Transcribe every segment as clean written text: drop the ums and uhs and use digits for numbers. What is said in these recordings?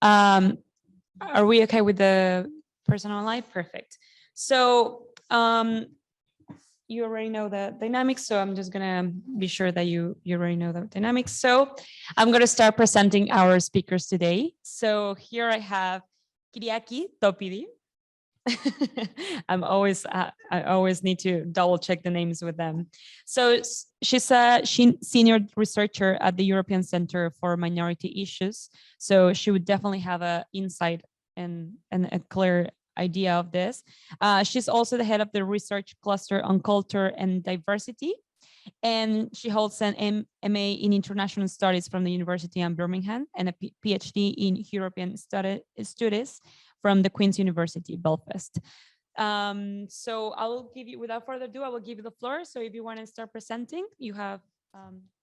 Are we okay with the person online? Perfect. So you already know the dynamics, so I'm just gonna be sure that you already know the dynamics. So I'm gonna start presenting our speakers today. So here I have Kyriaki Topidi. I always need to double check the names with them. So she's a senior researcher at the European Center for Minority Issues. So she would definitely have an insight and a clear idea of this. She's also the head of the research cluster on culture and diversity. And she holds an MA in International Studies from the University of Birmingham and a PhD in European Studies from the Queen's University, Belfast. So I will give you, without further ado, I will give you the floor. So if you want to start presenting, you have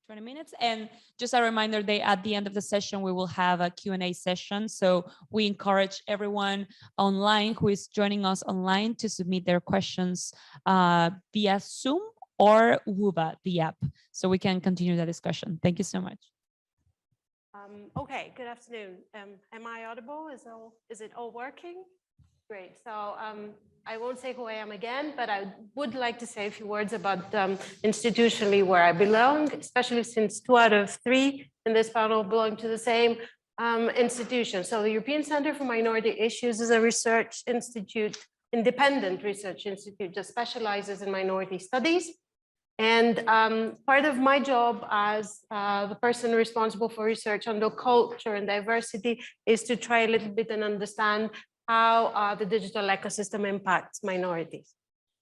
20 minutes. And just a reminder that at the end of the session, we will have a Q&A session. So we encourage everyone online who is joining us online to submit their questions via Zoom or Wooba, the app, so we can continue the discussion. Thank you so much. Okay, good afternoon. Am I audible? Is it all working? Great. So I won't say who I am again, but I would like to say a few words about institutionally where I belong, especially since 2 out of 3 in this panel belong to the same institution. So the European Center for Minority Issues is a research institute, independent research institute that specializes in minority studies. And part of my job as the person responsible for research on the culture and diversity is to try a little bit and understand how the digital ecosystem impacts minorities.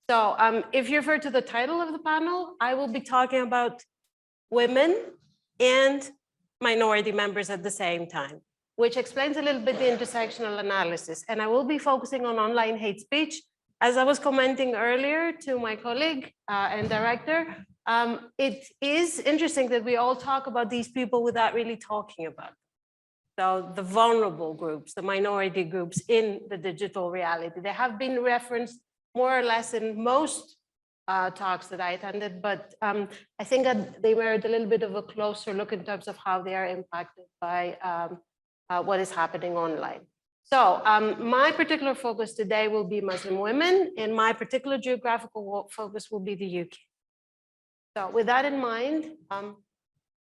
So if you refer to the title of the panel, I will be talking about women and minority members at the same time, which explains a little bit the intersectional analysis. And I will be focusing on online hate speech. As I was commenting earlier to my colleague and director, it is interesting that we all talk about these people without really talking about them. So the vulnerable groups, the minority groups in the digital reality, they have been referenced more or less in most talks that I attended, but I think that they merit a little bit of a closer look in terms of how they are impacted by what is happening online. So my particular focus today will be Muslim women, and my particular geographical focus will be the UK. So with that in mind,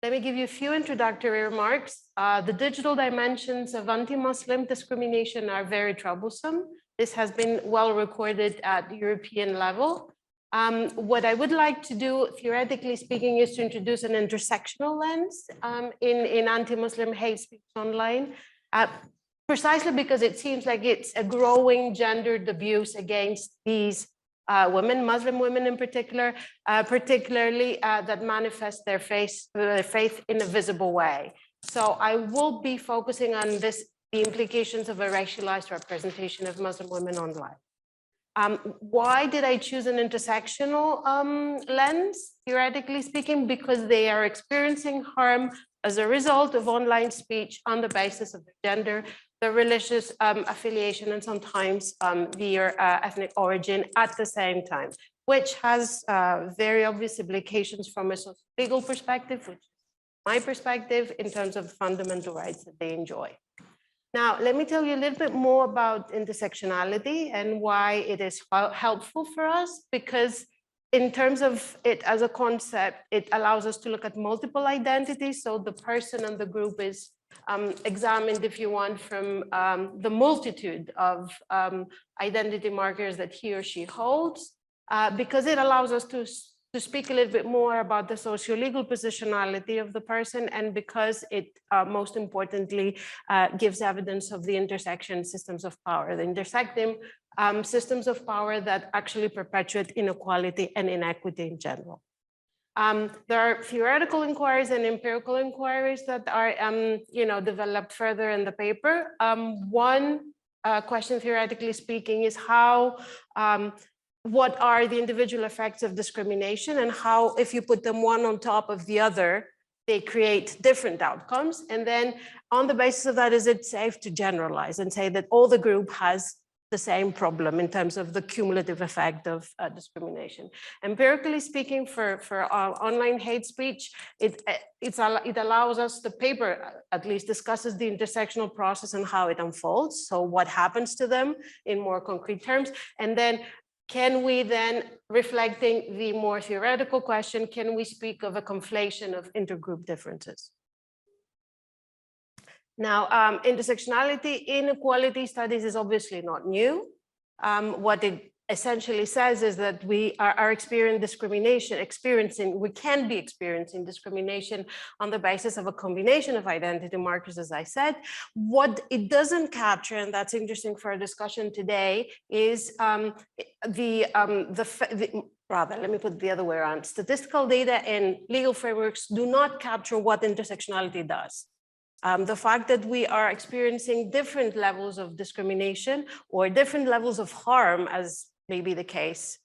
let me give you a few introductory remarks. The digital dimensions of anti-Muslim discrimination are very troublesome. This has been well recorded at the European level. What I would like to do, theoretically speaking, is to introduce an intersectional lens in anti-Muslim hate speech online. Precisely because it seems like it's a growing gendered abuse against these women, Muslim women in particular, particularly that manifest their faith in a visible way. So I will be focusing on the implications of a racialized representation of Muslim women online. Why did I choose an intersectional lens, theoretically speaking? Because they are experiencing harm as a result of online speech on the basis of their gender, their religious affiliation, and sometimes their ethnic origin at the same time, which has very obvious implications from a legal perspective, which is my perspective in terms of fundamental rights that they enjoy. Now, let me tell you a little bit more about intersectionality and why it is helpful for us, because in terms of it as a concept, it allows us to look at multiple identities. So the person and the group is examined, if you want, from the multitude of identity markers that he or she holds, because it allows us to speak a little bit more about the socio-legal positionality of the person, and because it, most importantly, gives evidence of the intersection systems of power, the intersecting systems of power that actually perpetuate inequality and inequity in general. There are theoretical inquiries and empirical inquiries that are developed further in the paper. One question, theoretically speaking, is how what are the individual effects of discrimination, and how, if you put them one on top of the other, they create different outcomes. And then on the basis of that, is it safe to generalize and say that all the group has the same problem in terms of the cumulative effect of discrimination. Empirically speaking, for online hate speech, it allows us, the paper at least discusses the intersectional process and how it unfolds. So what happens to them in more concrete terms, and then can we then, reflecting the more theoretical question, can we speak of a conflation of intergroup differences? Now, intersectionality inequality studies is obviously not new. What it essentially says is that we are experiencing, we can be experiencing discrimination on the basis of a combination of identity markers, as I said. What it doesn't capture, and that's interesting for our discussion today, is rather, let me put it the other way around. Statistical data and legal frameworks do not capture what intersectionality does. The fact that we are experiencing different levels of discrimination or different levels of harm, as may be the case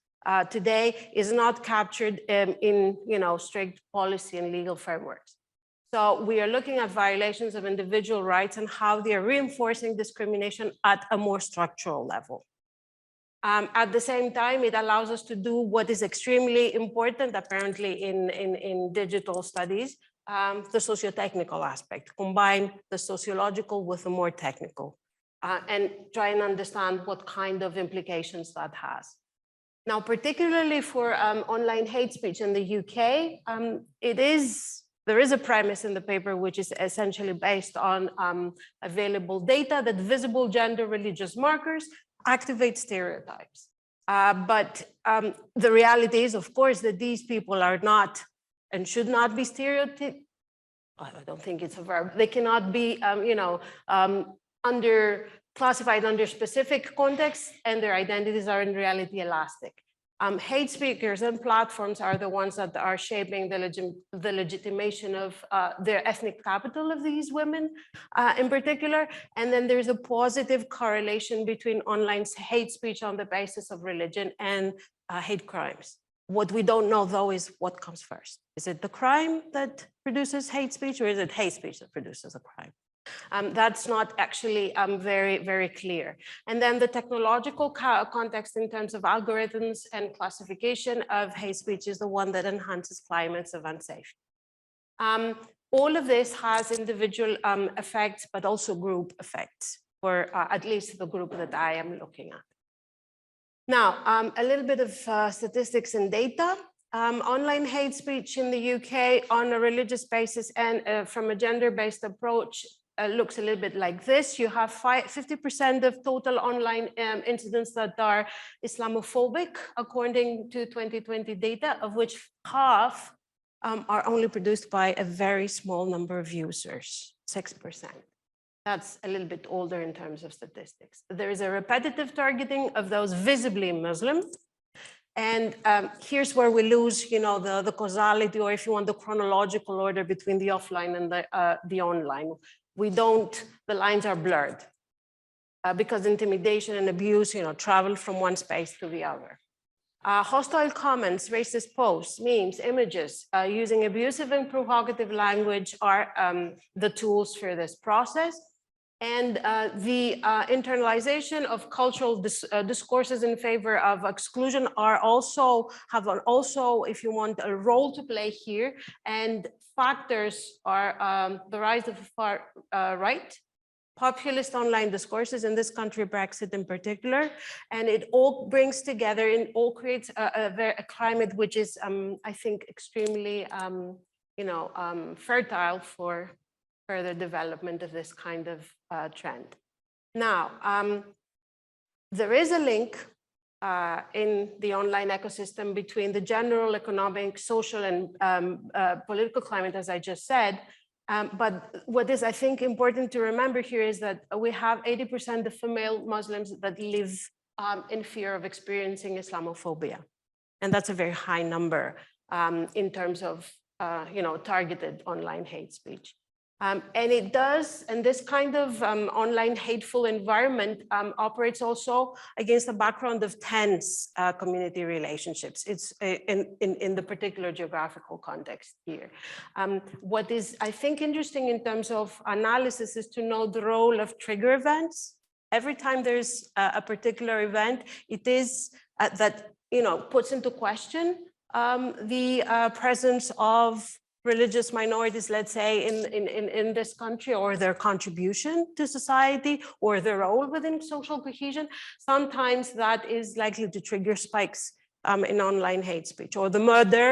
today, is not captured in strict policy and legal frameworks. So we are looking at violations of individual rights and how they are reinforcing discrimination at a more structural level. At the same time, it allows us to do what is extremely important, apparently, in digital studies, the socio-technical aspect, combine the sociological with the more technical, and try and understand what kind of implications that has. Now, particularly for online hate speech in the UK, there is a premise in the paper which is essentially based on available data that visible gender religious markers activate stereotypes. But the reality is, of course, that these people are not and should not be stereotyped. I don't think it's a verb. They cannot be, classified under specific contexts, and their identities are in reality elastic. Hate speakers and platforms are the ones that are shaping the legitimation of their ethnic capital of these women in particular. And then there's a positive correlation between online hate speech on the basis of religion and hate crimes. What we don't know, though, is what comes first. Is it the crime that produces hate speech, or is it hate speech that produces a crime? That's not actually very, very clear. And then the technological context in terms of algorithms and classification of hate speech is the one that enhances climates of unsafety. All of this has individual effects, but also group effects for at least the group that I am looking at. Now, a little bit of statistics and data. Online hate speech in the UK on a religious basis and from a gender-based approach looks a little bit like this. You have 50% of total online incidents that are Islamophobic, according to 2020 data, of which half are only produced by a very small number of users, 6%. That's a little bit older in terms of statistics. There is a repetitive targeting of those visibly Muslim. And here's where we lose, the causality, or if you want, the chronological order between the offline and the online. The lines are blurred because intimidation and abuse, travel from one space to the other. Hostile comments, racist posts, memes, images, using abusive and provocative language are the tools for this process. And the internalization of cultural discourses in favor of exclusion have also, if you want, a role to play here. And factors are the rise of far right, populist online discourses, in this country, Brexit in particular, and it all brings together and all creates a climate which is, I think, extremely, fertile for further development of this kind of trend. Now, there is a link in the online ecosystem between the general economic, social, and political climate, as I just said. But what is, I think, important to remember here is that we have 80% of female Muslims that live in fear of experiencing Islamophobia. And that's a very high number in terms of, targeted online hate speech. And it does, and this kind of online hateful environment operates also against a background of tense community relationships. It's in the particular geographical context here. What is, I think, interesting in terms of analysis is to know the role of trigger events every time there's a particular event, it is that, puts into question the presence of religious minorities, let's say, in this country, or their contribution to society, or their role within social cohesion. Sometimes that is likely to trigger spikes in online hate speech, or the murder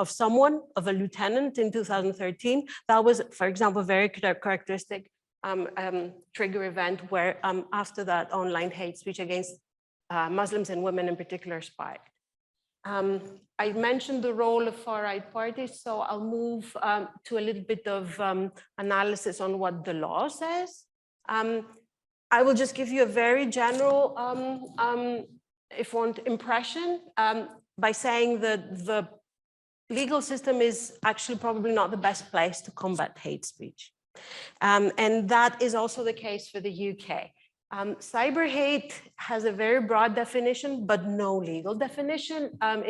of someone, of a lieutenant in 2013. That was, for example, a very characteristic trigger event where after that, online hate speech against Muslims and women in particular spiked. I mentioned the role of far-right parties, so I'll move to a little bit of analysis on what the law says. I will just give you a very general, if you want, impression by saying that the legal system is actually probably not the best place to combat hate speech. And that is also the case for the UK. Cyber hate has a very broad definition, but no legal definition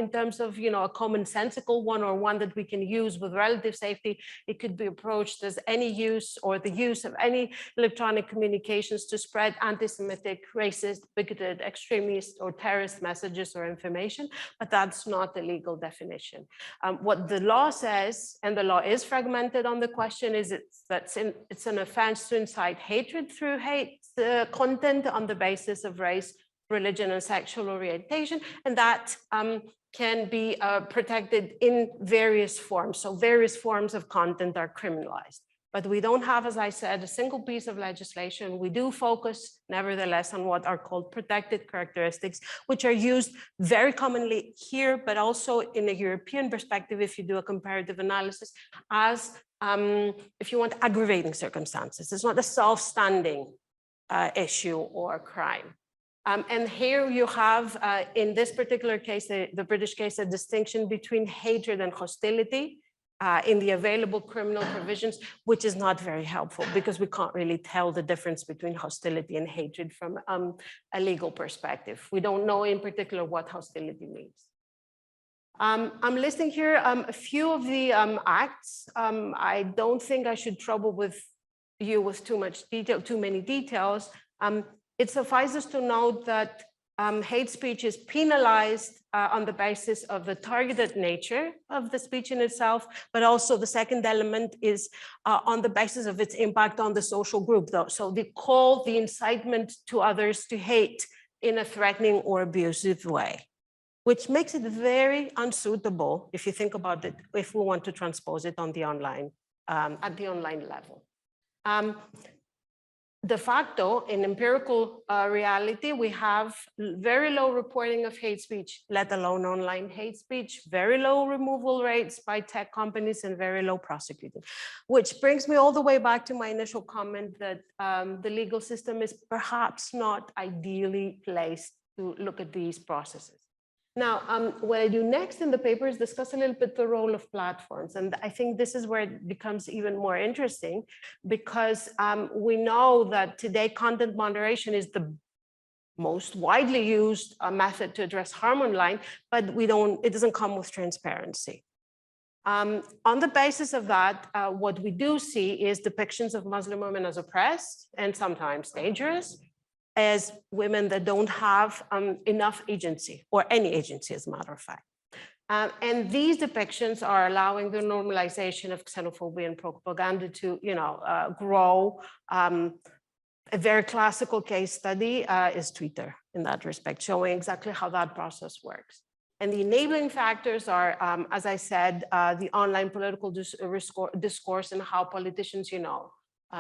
in terms of, a commonsensical one, or one that we can use with relative safety. It could be approached as any use, or the use of any electronic communications to spread anti-Semitic, racist, bigoted, extremist, or terrorist messages or information, but that's not the legal definition. What the law says, and the law is fragmented on the question, is it's an offense to incite hatred through hate content on the basis of race, religion, and sexual orientation, and that can be protected in various forms. So various forms of content are criminalized. But we don't have, as I said, a single piece of legislation. We do focus, nevertheless, on what are called protected characteristics, which are used very commonly here, but also in a European perspective, if you do a comparative analysis, as, if you want, aggravating circumstances. It's not a self-standing issue or crime. And here you have, in this particular case, the British case, a distinction between hatred and hostility in the available criminal provisions, which is not very helpful because we can't really tell the difference between hostility and hatred from a legal perspective. We don't know in particular what hostility means. I'm listing here a few of the acts. I don't think I should trouble you with too many details. It suffices to note that hate speech is penalized on the basis of the targeted nature of the speech in itself, but also the second element is on the basis of its impact on the social group, though. So the call, the incitement to others to hate in a threatening or abusive way, which makes it very unsuitable if you think about it, if we want to transpose it on the online, at the online level. De facto, in empirical reality, we have very low reporting of hate speech, let alone online hate speech, very low removal rates by tech companies, and very low prosecuting. Which brings me all the way back to my initial comment that the legal system is perhaps not ideally placed to look at these processes. Now, what I do next in the paper is discuss a little bit the role of platforms. And I think this is where it becomes even more interesting because we know that today content moderation is the most widely used method to address harm online, but it doesn't come with transparency. On the basis of that, what we do see is depictions of Muslim women as oppressed and sometimes dangerous, as women that don't have enough agency, or any agency, as a matter of fact. And these depictions are allowing the normalization of xenophobia and propaganda to grow. A very classical case study is Twitter in that respect, showing exactly how that process works. And the enabling factors are, as I said, the online political discourse and how politicians,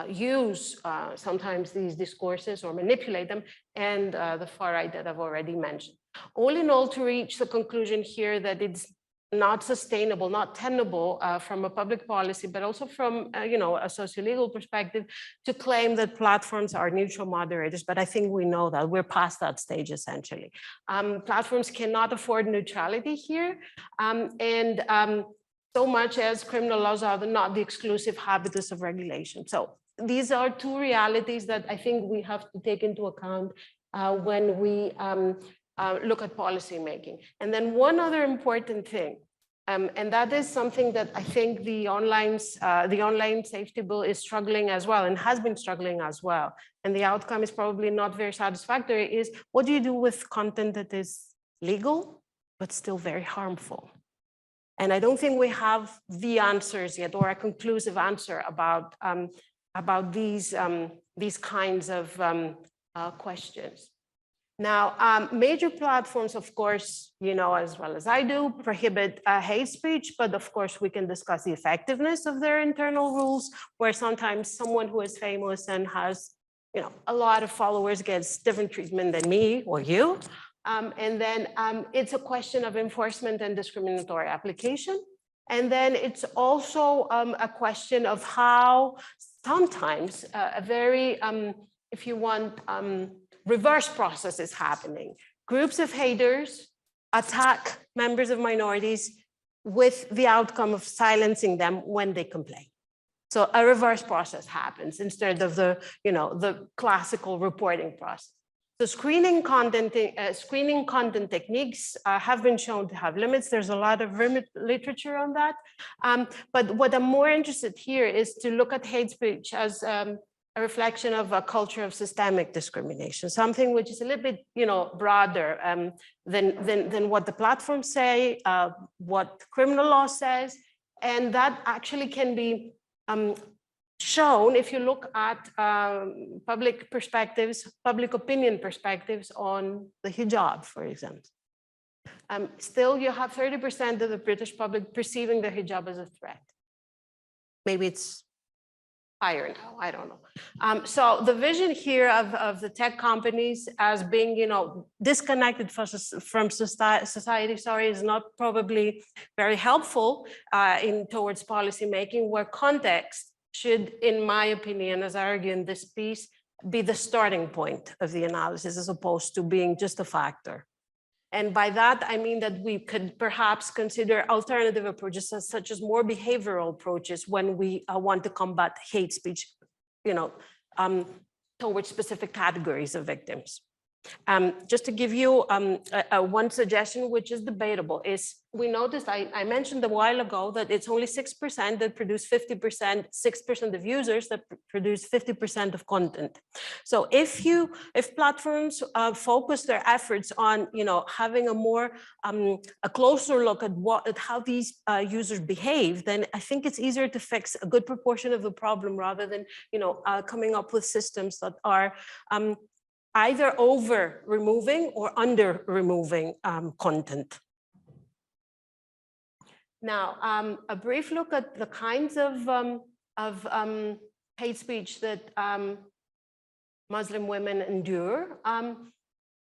use sometimes these discourses or manipulate them, and the far right that I've already mentioned. All in all, to reach the conclusion here that it's not sustainable, not tenable from a public policy, but also from a socio-legal perspective, to claim that platforms are neutral moderators. But I think we know that we're past that stage essentially. Platforms cannot afford neutrality here, so much as criminal laws are not the exclusive habitus of regulation. So these are two realities that I think we have to take into account when we look at policy making. And then one other important thing, And that is something that I think the online safety bill is struggling as well, and has been struggling as well. And the outcome is probably not very satisfactory, is what do you do with content that is legal, but still very harmful? And I don't think we have the answers yet, or a conclusive answer about these kinds of questions. Now, major platforms, of course, you know as well as I do, prohibit hate speech, but of course we can discuss the effectiveness of their internal rules, where sometimes someone who is famous and has, you know, a lot of followers gets different treatment than me or you. And then it's a question of enforcement and discriminatory application. And then it's also a question of how sometimes a very, if you want, reverse process is happening. Groups of haters attack members of minorities with the outcome of silencing them when they complain. So a reverse process happens instead of the, you know, the classical reporting process. So screening content techniques have been shown to have limits. There's a lot of literature on that. But what I'm more interested here is to look at hate speech as a reflection of a culture of systemic discrimination, something which is a little bit, you know, broader than what the platforms say, what criminal law says, and that actually can be shown if you look at public perspectives, public opinion perspectives on the hijab, for example. Still, you have 30% of the British public perceiving the hijab as a threat. Maybe it's higher now, I don't know. So the vision here of the tech companies as being, you know, disconnected from society, sorry, is not probably very helpful towards policy making, where context should, in my opinion, as I argue in this piece, be the starting point of the analysis as opposed to being just a factor. And by that, I mean that we could perhaps consider alternative approaches such as more behavioral approaches when we want to combat hate speech, you know, towards specific categories of victims. Just to give you one suggestion, which is debatable, is we noticed, I mentioned a while ago that it's only 6% that produce 50%, 6% of users that produce 50% of content. So if platforms focus their efforts on, you know, having a more, a closer look at how these users behave, then I think it's easier to fix a good proportion of the problem rather than, you know, coming up with systems that are either over removing or under removing content. Now, a brief look at the kinds of hate speech that Muslim women endure.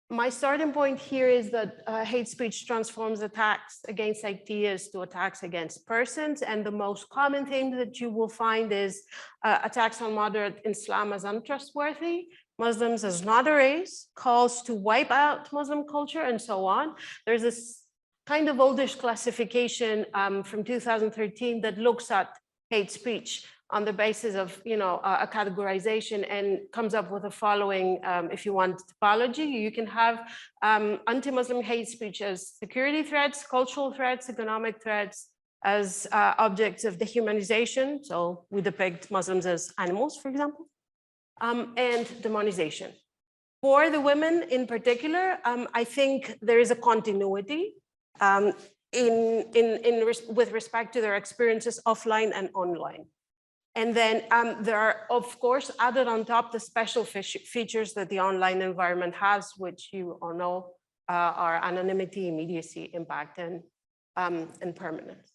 My starting point here is that hate speech transforms attacks against ideas to attacks against persons. And the most common thing that you will find is attacks on moderate Islam as untrustworthy, Muslims as not a race, calls to wipe out Muslim culture, and so on. There's this kind of oldish classification from 2013 that looks at hate speech on the basis of, you know, a categorization and comes up with the following, if you want, typology. You can have anti-Muslim hate speech as security threats, cultural threats, economic threats, as objects of dehumanization. So we depict Muslims as animals, for example. And demonization. For the women in particular, I think there is a continuity with respect to their experiences offline and online. And then there are, of course, added on top the special features that the online environment has, which you all know are anonymity, immediacy, impact, and permanence.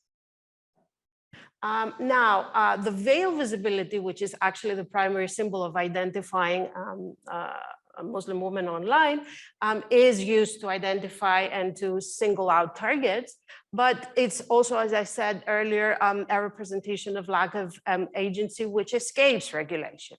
Now, the veil visibility, which is actually the primary symbol of identifying a Muslim woman online, is used to identify and to single out targets. But it's also, as I said earlier, a representation of lack of agency, which escapes regulation.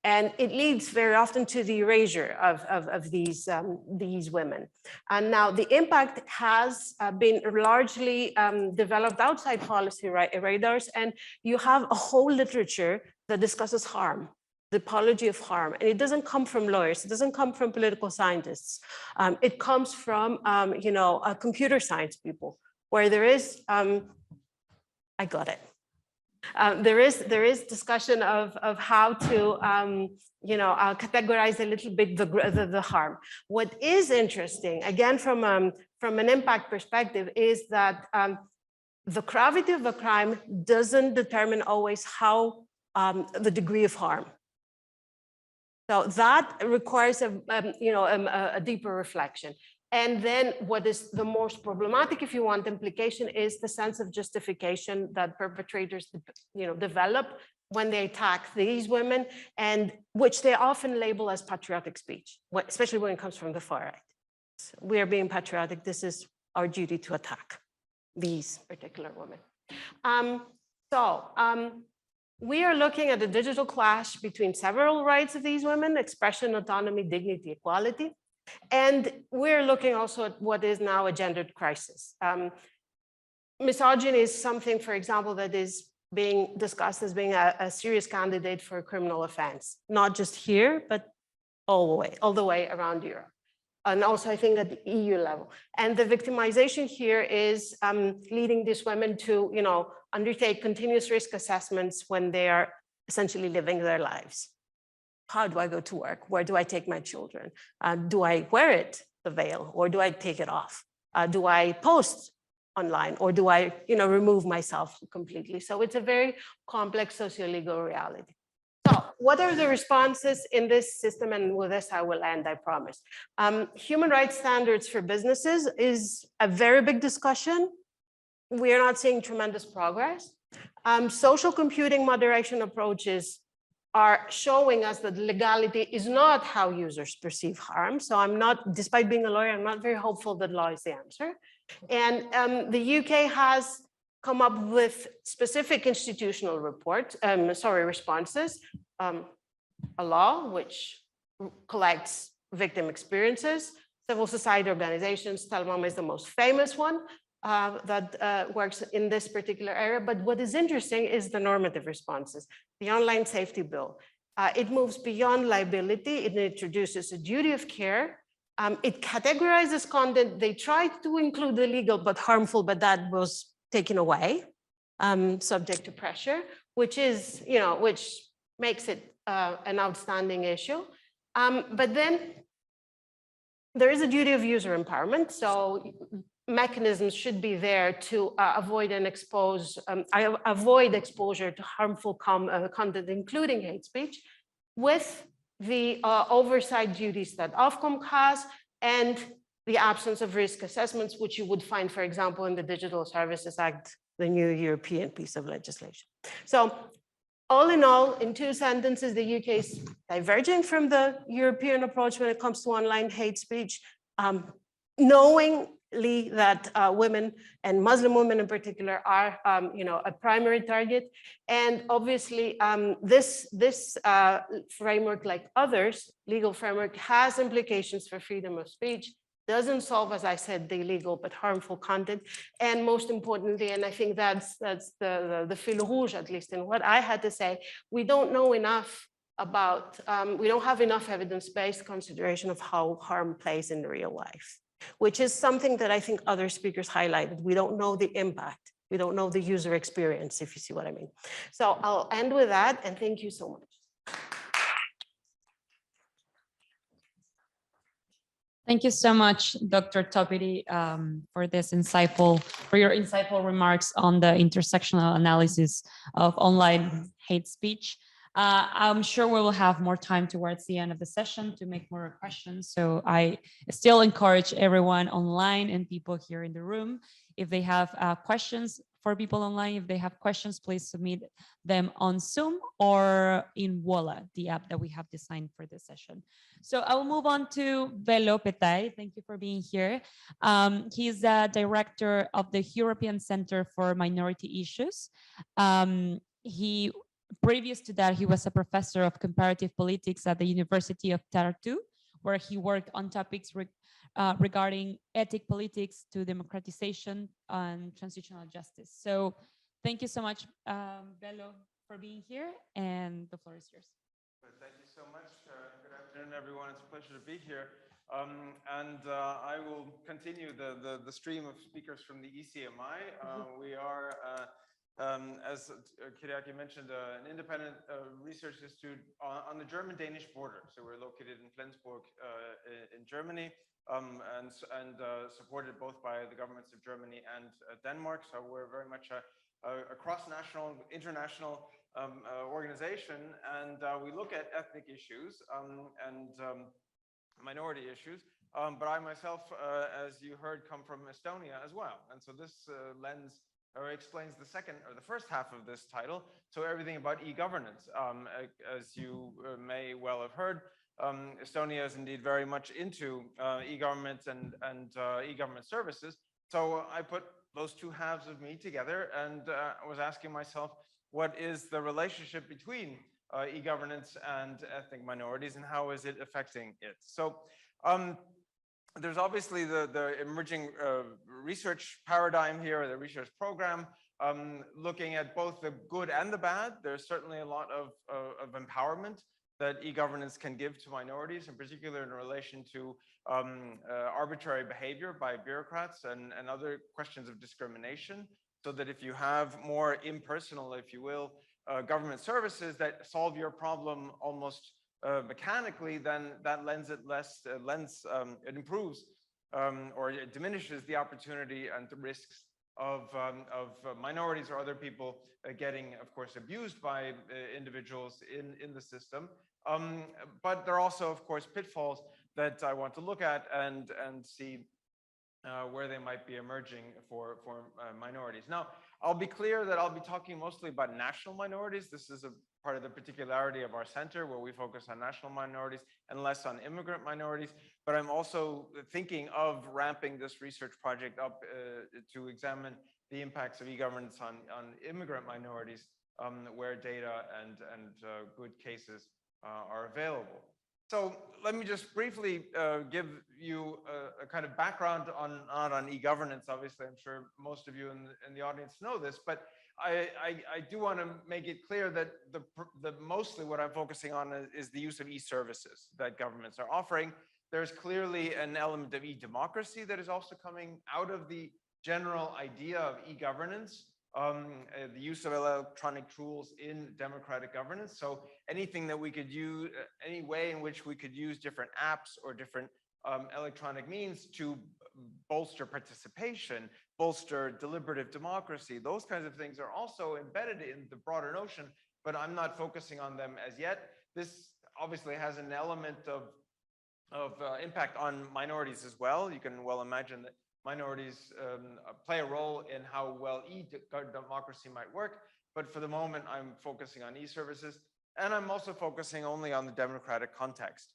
And it leads very often to the erasure of these women. And now the impact has been largely developed outside policy radars, and you have a whole literature that discusses harm, the apology of harm. And it doesn't come from lawyers, it doesn't come from political scientists. It comes from, you know, computer science people where there is, I got it. There is discussion of how to categorize a little bit the harm. What is interesting, again from an impact perspective, is that the gravity of a crime doesn't determine always how the degree of harm. So that requires a deeper reflection. And then what is the most problematic, if you want, implication is the sense of justification that perpetrators develop when they attack these women, and which they often label as patriotic speech, especially when it comes from the far right. So we are being patriotic. This is our duty to attack these particular women. We are looking at a digital clash between several rights of these women: expression, autonomy, dignity, equality. And we're looking also at what is now a gendered crisis. Misogyny is something, for example, that is being discussed as being a serious candidate for a criminal offense, not just here, but all the way around Europe. And also, I think at the EU level. And the victimization here is leading these women to, undertake continuous risk assessments when they are essentially living their lives. How do I go to work? Where do I take my children? Do I wear it, the veil, or do I take it off? Do I post online, or do I, remove myself completely? So it's a very complex socio-legal reality. So what are the responses in this system? And with this, I will end, I promise. Human rights standards for businesses is a very big discussion. We are not seeing tremendous progress. Social computing moderation approaches are showing us that legality is not how users perceive harm. So I'm not, despite being a lawyer, I'm not very hopeful that law is the answer. And the UK has come up with specific institutional responses. A law which collects victim experiences. Civil society organizations, Telmama is the most famous one that works in this particular area. But what is interesting is the normative responses. The online safety bill. It moves beyond liability. It introduces a duty of care. It categorizes content. They tried to include the legal but harmful, but that was taken away, subject to pressure, which is, which makes it an outstanding issue. But then there is a duty of user empowerment. So mechanisms should be there to avoid exposure to harmful content, including hate speech, with the oversight duties that Ofcom has, and the absence of risk assessments, which you would find, for example, in the Digital Services Act, the new European piece of legislation. So all in all, in two sentences, the UK is diverging from the European approach when it comes to online hate speech, knowingly that women, and Muslim women in particular, are a primary target. And obviously, this framework, like others, legal framework, has implications for freedom of speech. Doesn't solve, as I said, the illegal but harmful content. And most importantly, and I think that's the fil rouge, at least in what I had to say, we don't know enough about, we don't have enough evidence-based consideration of how harm plays in real life, which is something that I think other speakers highlighted. We don't know the impact. We don't know the user experience, if you see what I mean. So I'll end with that, and thank you so much. Thank you so much, Dr. Topidi, for your insightful remarks on the intersectional analysis of online hate speech. I'm sure we will have more time towards the end of the session to make more questions. So I still encourage everyone online and people here in the room, if they have questions for people online, if they have questions, please submit them on Zoom or in Voila, the app that we have designed for this session. So I will move on to Velo Petay. Thank you for being here. He's the director of the European Center for Minority Issues. Previous to that, he was a professor of comparative politics at the University of Tartu, where he worked on topics regarding ethic politics to democratization and transitional justice. So thank you so much, Velo, for being here, and the floor is yours. Thank you so much. Good afternoon, everyone. It's a pleasure to be here. I will continue the stream of speakers from the ECMI. We are, as Kyriaki mentioned, an independent research institute on the German-Danish border. So we're located in Flensburg in Germany, and supported both by the governments of Germany and Denmark. So we're very much a cross-national, international organization, and we look at ethnic issues and minority issues. But I myself, as you heard, come from Estonia as well. And so this lens explains the second or the first half of this title. So everything about e-governance. As you may well have heard, Estonia is indeed very much into e-government and e-government services. So I put those two halves of me together and was asking myself, what is the relationship between e-governance and ethnic minorities, and how is it affecting it? So there's obviously the emerging research paradigm here, the research program, looking at both the good and the bad. There's certainly a lot of empowerment that e-governance can give to minorities, in particular in relation to arbitrary behavior by bureaucrats and other questions of discrimination. So that if you have more impersonal, if you will, government services that solve your problem almost mechanically, then that lends it less, it improves or it diminishes the opportunity and the risks of minorities or other people getting, of course, abused by individuals in the system. But there are also, of course, pitfalls that I want to look at and see where they might be emerging for minorities. Now, I'll be clear that I'll be talking mostly about national minorities. This is a part of the particularity of our center, where we focus on national minorities and less on immigrant minorities. But I'm also thinking of ramping this research project up to examine the impacts of e-governance on immigrant minorities, where data and good cases are available. So let me just briefly give you a kind of background on e-governance. Obviously, I'm sure most of you in the audience know this, but I do want to make it clear that mostly what I'm focusing on is the use of e-services that governments are offering. There's clearly an element of e-democracy that is also coming out of the general idea of e-governance. The use of electronic tools in democratic governance. So anything that we could use, any way in which we could use different apps or different electronic means to bolster participation, bolster deliberative democracy, those kinds of things are also embedded in the broader notion, but I'm not focusing on them as yet. This obviously has an element of impact on minorities as well. You can well imagine that minorities play a role in how well e-democracy might work. But for the moment, I'm focusing on e-services, and I'm also focusing only on the democratic context.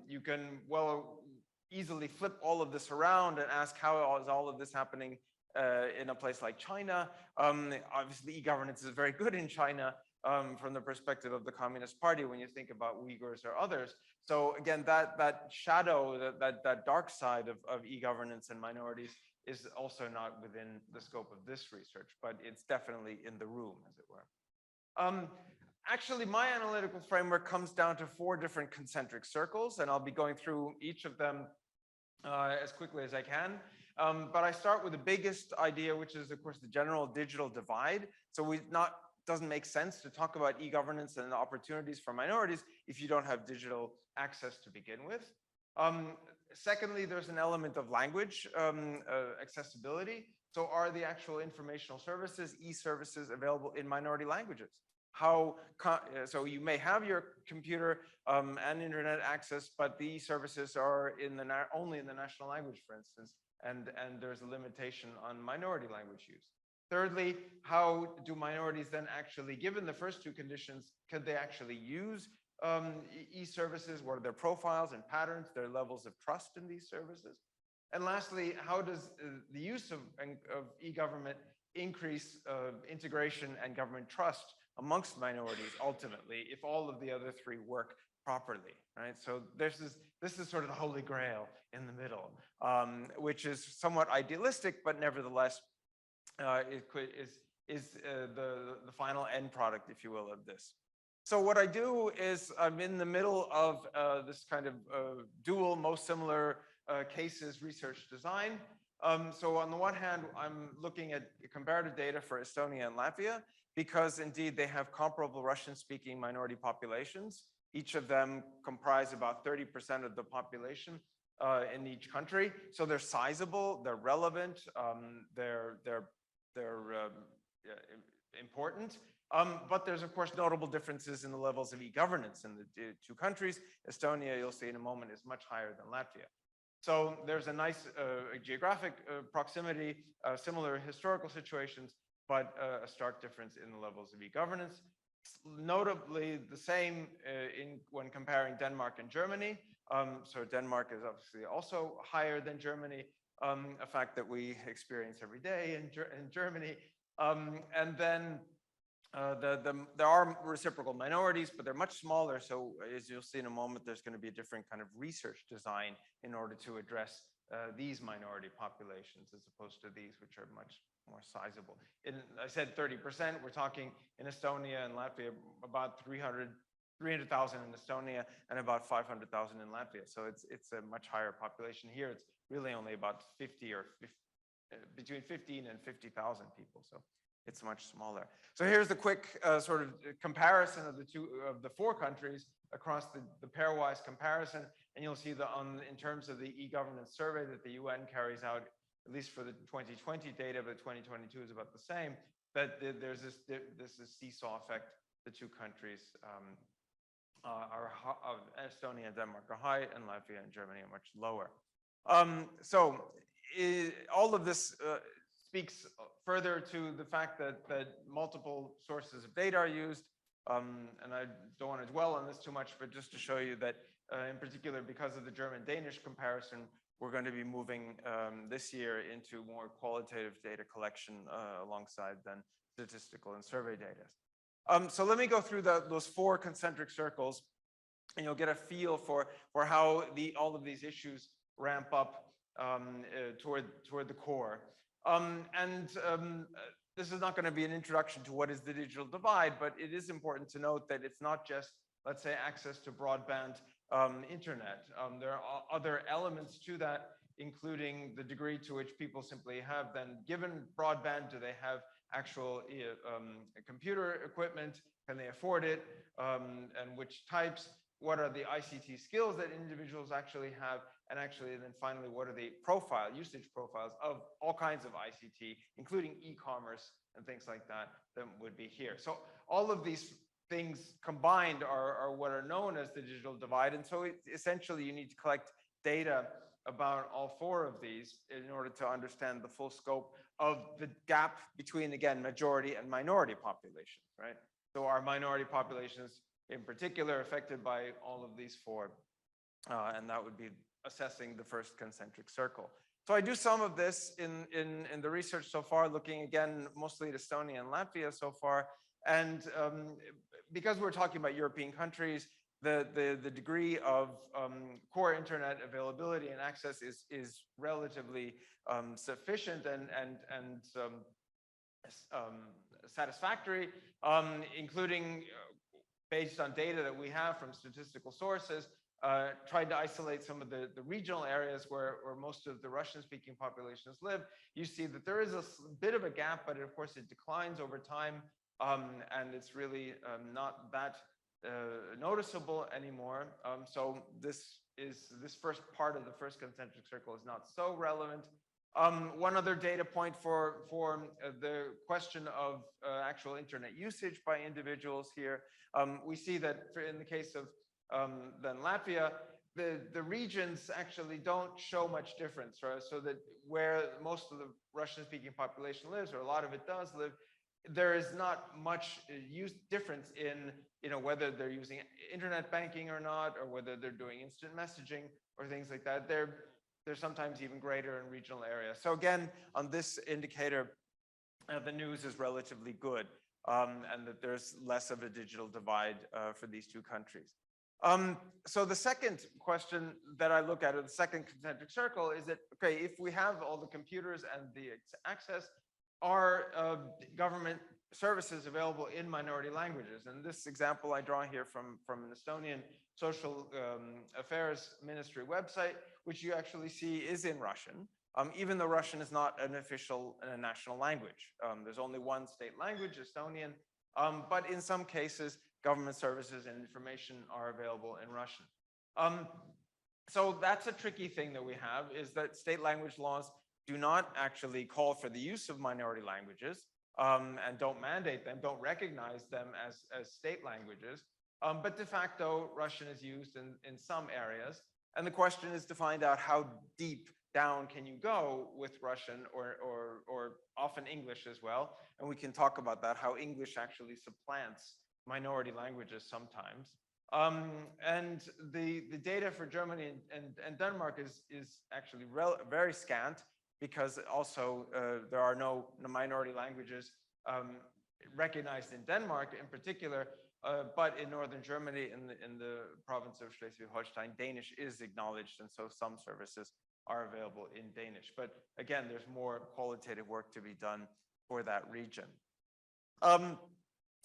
You can well easily flip all of this around and ask, how is all of this happening in a place like China? Obviously, e-governance is very good in China from the perspective of the Communist Party when you think about Uyghurs or others. So again, that shadow, that dark side of e-governance and minorities is also not within the scope of this research, but it's definitely in the room, as it were. Actually, my analytical framework comes down to 4 different concentric circles, and I'll be going through each of them as quickly as I can. But I start with the biggest idea, which is, of course, the general digital divide. So doesn't make sense to talk about e-governance and the opportunities for minorities if you don't have digital access to begin with. Secondly, there's an element of language accessibility. So are the actual informational services, e-services, available in minority languages? So you may have your computer and internet access, but the e-services are only in the national language, for instance, and there's a limitation on minority language use. Thirdly, how do minorities then actually, given the first 2 conditions, could they actually use e-services? What are their profiles and patterns, their levels of trust in these services? And lastly, how does the use of e-government increase integration and government trust amongst minorities ultimately, if all of the other 3 work properly, right? So this is sort of the holy grail in the middle, which is somewhat idealistic, but nevertheless, is the final end product, if you will, of this. So what I do is I'm in the middle of this kind of dual, most similar cases research design. So on the one hand, I'm looking at comparative data for Estonia and Latvia, because indeed they have comparable Russian-speaking minority populations. Each of them comprise about 30% of the population in each country. So they're sizable, they're relevant, they're important. But there's, of course, notable differences in the levels of e-governance in the two countries. Estonia, you'll see in a moment, is much higher than Latvia. So there's a nice geographic proximity, similar historical situations, but a stark difference in the levels of e-governance. Notably the same when comparing Denmark and Germany. So Denmark is obviously also higher than Germany, a fact that we experience every day in Germany. And then there are reciprocal minorities, but they're much smaller. So as you'll see in a moment, there's going to be a different kind of research design in order to address these minority populations as opposed to these, which are much more sizable. I said 30%, we're talking in Estonia and Latvia, about 300,000 in Estonia and about 500,000 in Latvia. So it's a much higher population. Here, it's really only about 50 or 50, between 15 and 50,000 people. So it's much smaller. So here's the quick sort of comparison of the four countries across the pairwise comparison. And you'll see that in terms of the e-governance survey that the UN carries out, at least for the 2020 data, but 2022 is about the same, that there's this seesaw effect. The two countries Estonia and Denmark are high, and Latvia and Germany are much lower. All of this speaks further to the fact that multiple sources of data are used. And I don't want to dwell on this too much, but just to show you that in particular, because of the German-Danish comparison, we're going to be moving this year into more qualitative data collection alongside than statistical and survey data. So let me go through those four concentric circles, and you'll get a feel for how all of these issues ramp up toward the core. This is not going to be an introduction to what is the digital divide, but it is important to note that it's not just, let's say, access to broadband internet. There are other elements to that, including the degree to which people simply have then given broadband. Do they have actual computer equipment? Can they afford it? And which types? What are the ICT skills that individuals actually have? And then finally, what are the usage profiles of all kinds of ICT, including e-commerce and things like that would be here. So all of these things combined are what are known as the digital divide. And so essentially you need to collect data about all four of these in order to understand the full scope of the gap between, again, majority and minority populations, right? So are minority populations in particular affected by all of these four? And that would be assessing the first concentric circle. So I do some of this in the research so far, looking again mostly at Estonia and Latvia so far. And because we're talking about European countries, the degree of core internet availability and access is relatively sufficient and satisfactory, including based on data that we have from statistical sources. Tried to isolate some of the regional areas where most of the Russian-speaking populations live. You see that there is a bit of a gap, but of course it declines over time, and it's really not that noticeable anymore. So this first part of the first concentric circle is not so relevant. One other data point for the question of actual internet usage by individuals here, we see that in the case of then Latvia, the regions actually don't show much difference, right? So that where most of the Russian-speaking population lives, or a lot of it does live, there is not much difference in whether they're using internet banking or not, or whether they're doing instant messaging or things like that. They're sometimes even greater in regional areas. So again, on this indicator, the news is relatively good, and that there's less of a digital divide for these two countries. So the second question that I look at, or the second concentric circle, is that, okay, if we have all the computers and the access, are government services available in minority languages. And this example I draw here from an Estonian Social Affairs Ministry website, which you actually see is in Russian, even though Russian is not an official and a national language. There's only one state language, Estonian, but in some cases, government services and information are available in Russian. So that's a tricky thing that we have, is that state language laws do not actually call for the use of minority languages, and don't mandate them, don't recognize them as state languages. But de facto, Russian is used in some areas. And the question is to find out how deep down can you go with Russian or often English as well. And we can talk about that, how English actually supplants minority languages sometimes. And the data for Germany and Denmark is actually very scant, because also there are no minority languages recognized in Denmark in particular, but in northern Germany, in the province of Schleswig-Holstein, Danish is acknowledged, and so some services are available in Danish. But again, there's more qualitative work to be done for that region.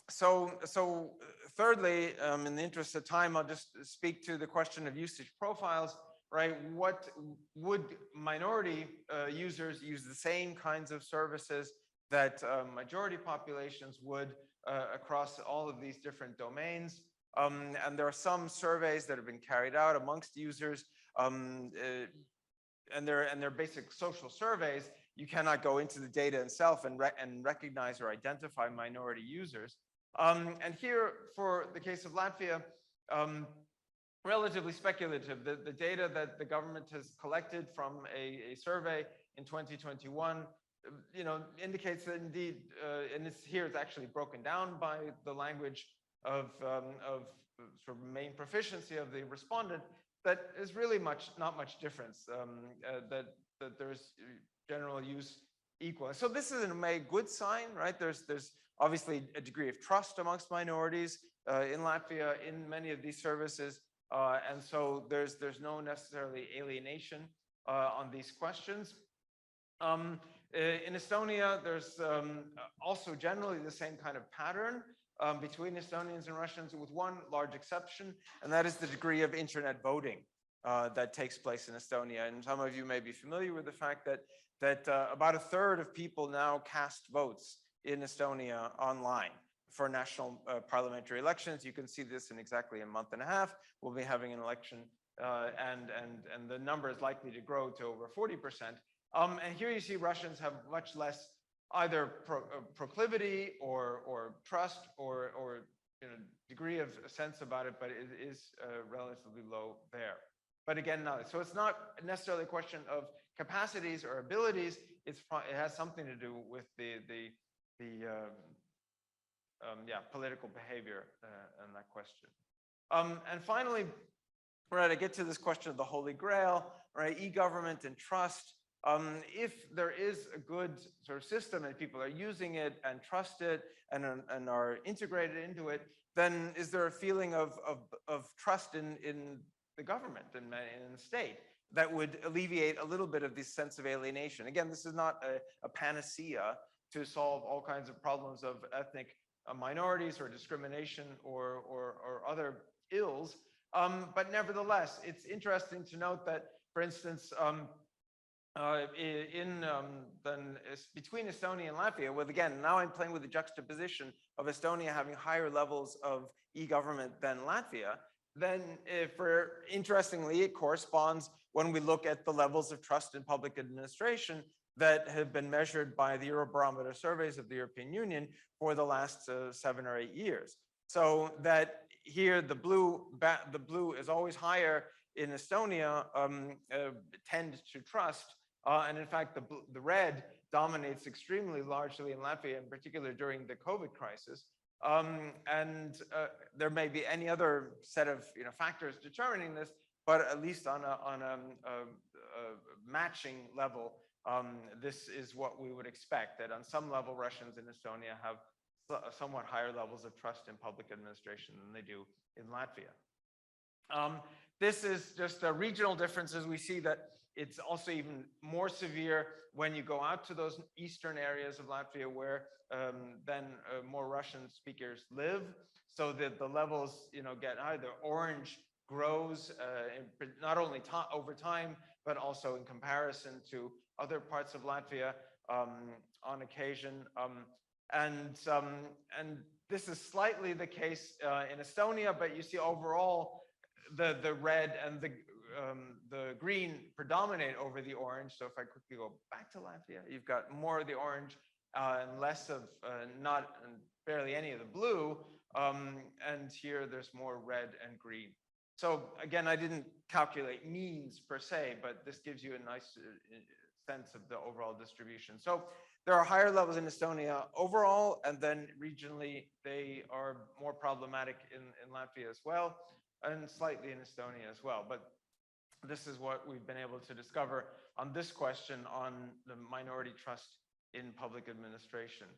So thirdly, in the interest of time, I'll just speak to the question of usage profiles, right? What would minority users use the same kinds of services that majority populations would across all of these different domains? And there are some surveys that have been carried out amongst users, and they're basic social surveys. You cannot go into the data itself and recognize or identify minority users. And here, for the case of Latvia, relatively speculative. The data that the government has collected from a survey in 2021, indicates that indeed, and it's actually broken down by the language of sort of main proficiency of the respondent, that is really not much difference, that there's general use equal. So this is in a way a good sign, right? There's obviously a degree of trust amongst minorities in Latvia in many of these services, and so there's no necessarily alienation on these questions. In Estonia, there's also generally the same kind of pattern between Estonians and Russians, with one large exception, and that is the degree of internet voting that takes place in Estonia. And some of you may be familiar with the fact that about a third of people now cast votes in Estonia online for national parliamentary elections. You can see this in exactly a month and a half. We'll be having an election, and the number is likely to grow to over 40%. And here you see Russians have much less either proclivity or trust or degree of sense about it, but it is relatively low there. But again, no. So it's not necessarily a question of capacities or abilities. It has something to do with the political behavior and that question. And finally, right, I get to this question of the Holy Grail, right? E-government and trust. If there is a good sort of system and people are using it and trust it and are integrated into it, then is there a feeling of trust in the government and in the state that would alleviate a little bit of this sense of alienation? Again, this is not a panacea to solve all kinds of problems of ethnic minorities or discrimination or other ills, but nevertheless, it's interesting to note that, for instance, between Estonia and Latvia, with again, now I'm playing with the juxtaposition of Estonia having higher levels of e-government than Latvia, then interestingly, it corresponds when we look at the levels of trust in public administration that have been measured by the Eurobarometer surveys of the European Union for the last 7 or 8 years. So that here the blue is always higher in Estonia, tend to trust, and in fact the red dominates extremely largely in Latvia, in particular during the COVID crisis. There may be any other set of factors determining this, but at least on a matching level, this is what we would expect, that on some level Russians in Estonia have somewhat higher levels of trust in public administration than they do in Latvia. This is just regional differences. We see that it's also even more severe when you go out to those eastern areas of Latvia where then more Russian speakers live, so that the levels, get high. The orange grows not only over time, but also in comparison to other parts of Latvia on occasion. And this is slightly the case in Estonia, but you see overall the red and the green predominate over the orange. So if I quickly go back to Latvia, you've got more of the orange and less of barely any of the blue. And here there's more red and green. So again, I didn't calculate means per se, but this gives you a nice sense of the overall distribution. So there are higher levels in Estonia overall, and then regionally, they are more problematic in Latvia as well, and slightly in Estonia as well. But this is what we've been able to discover on this question on the minority trust in public administration.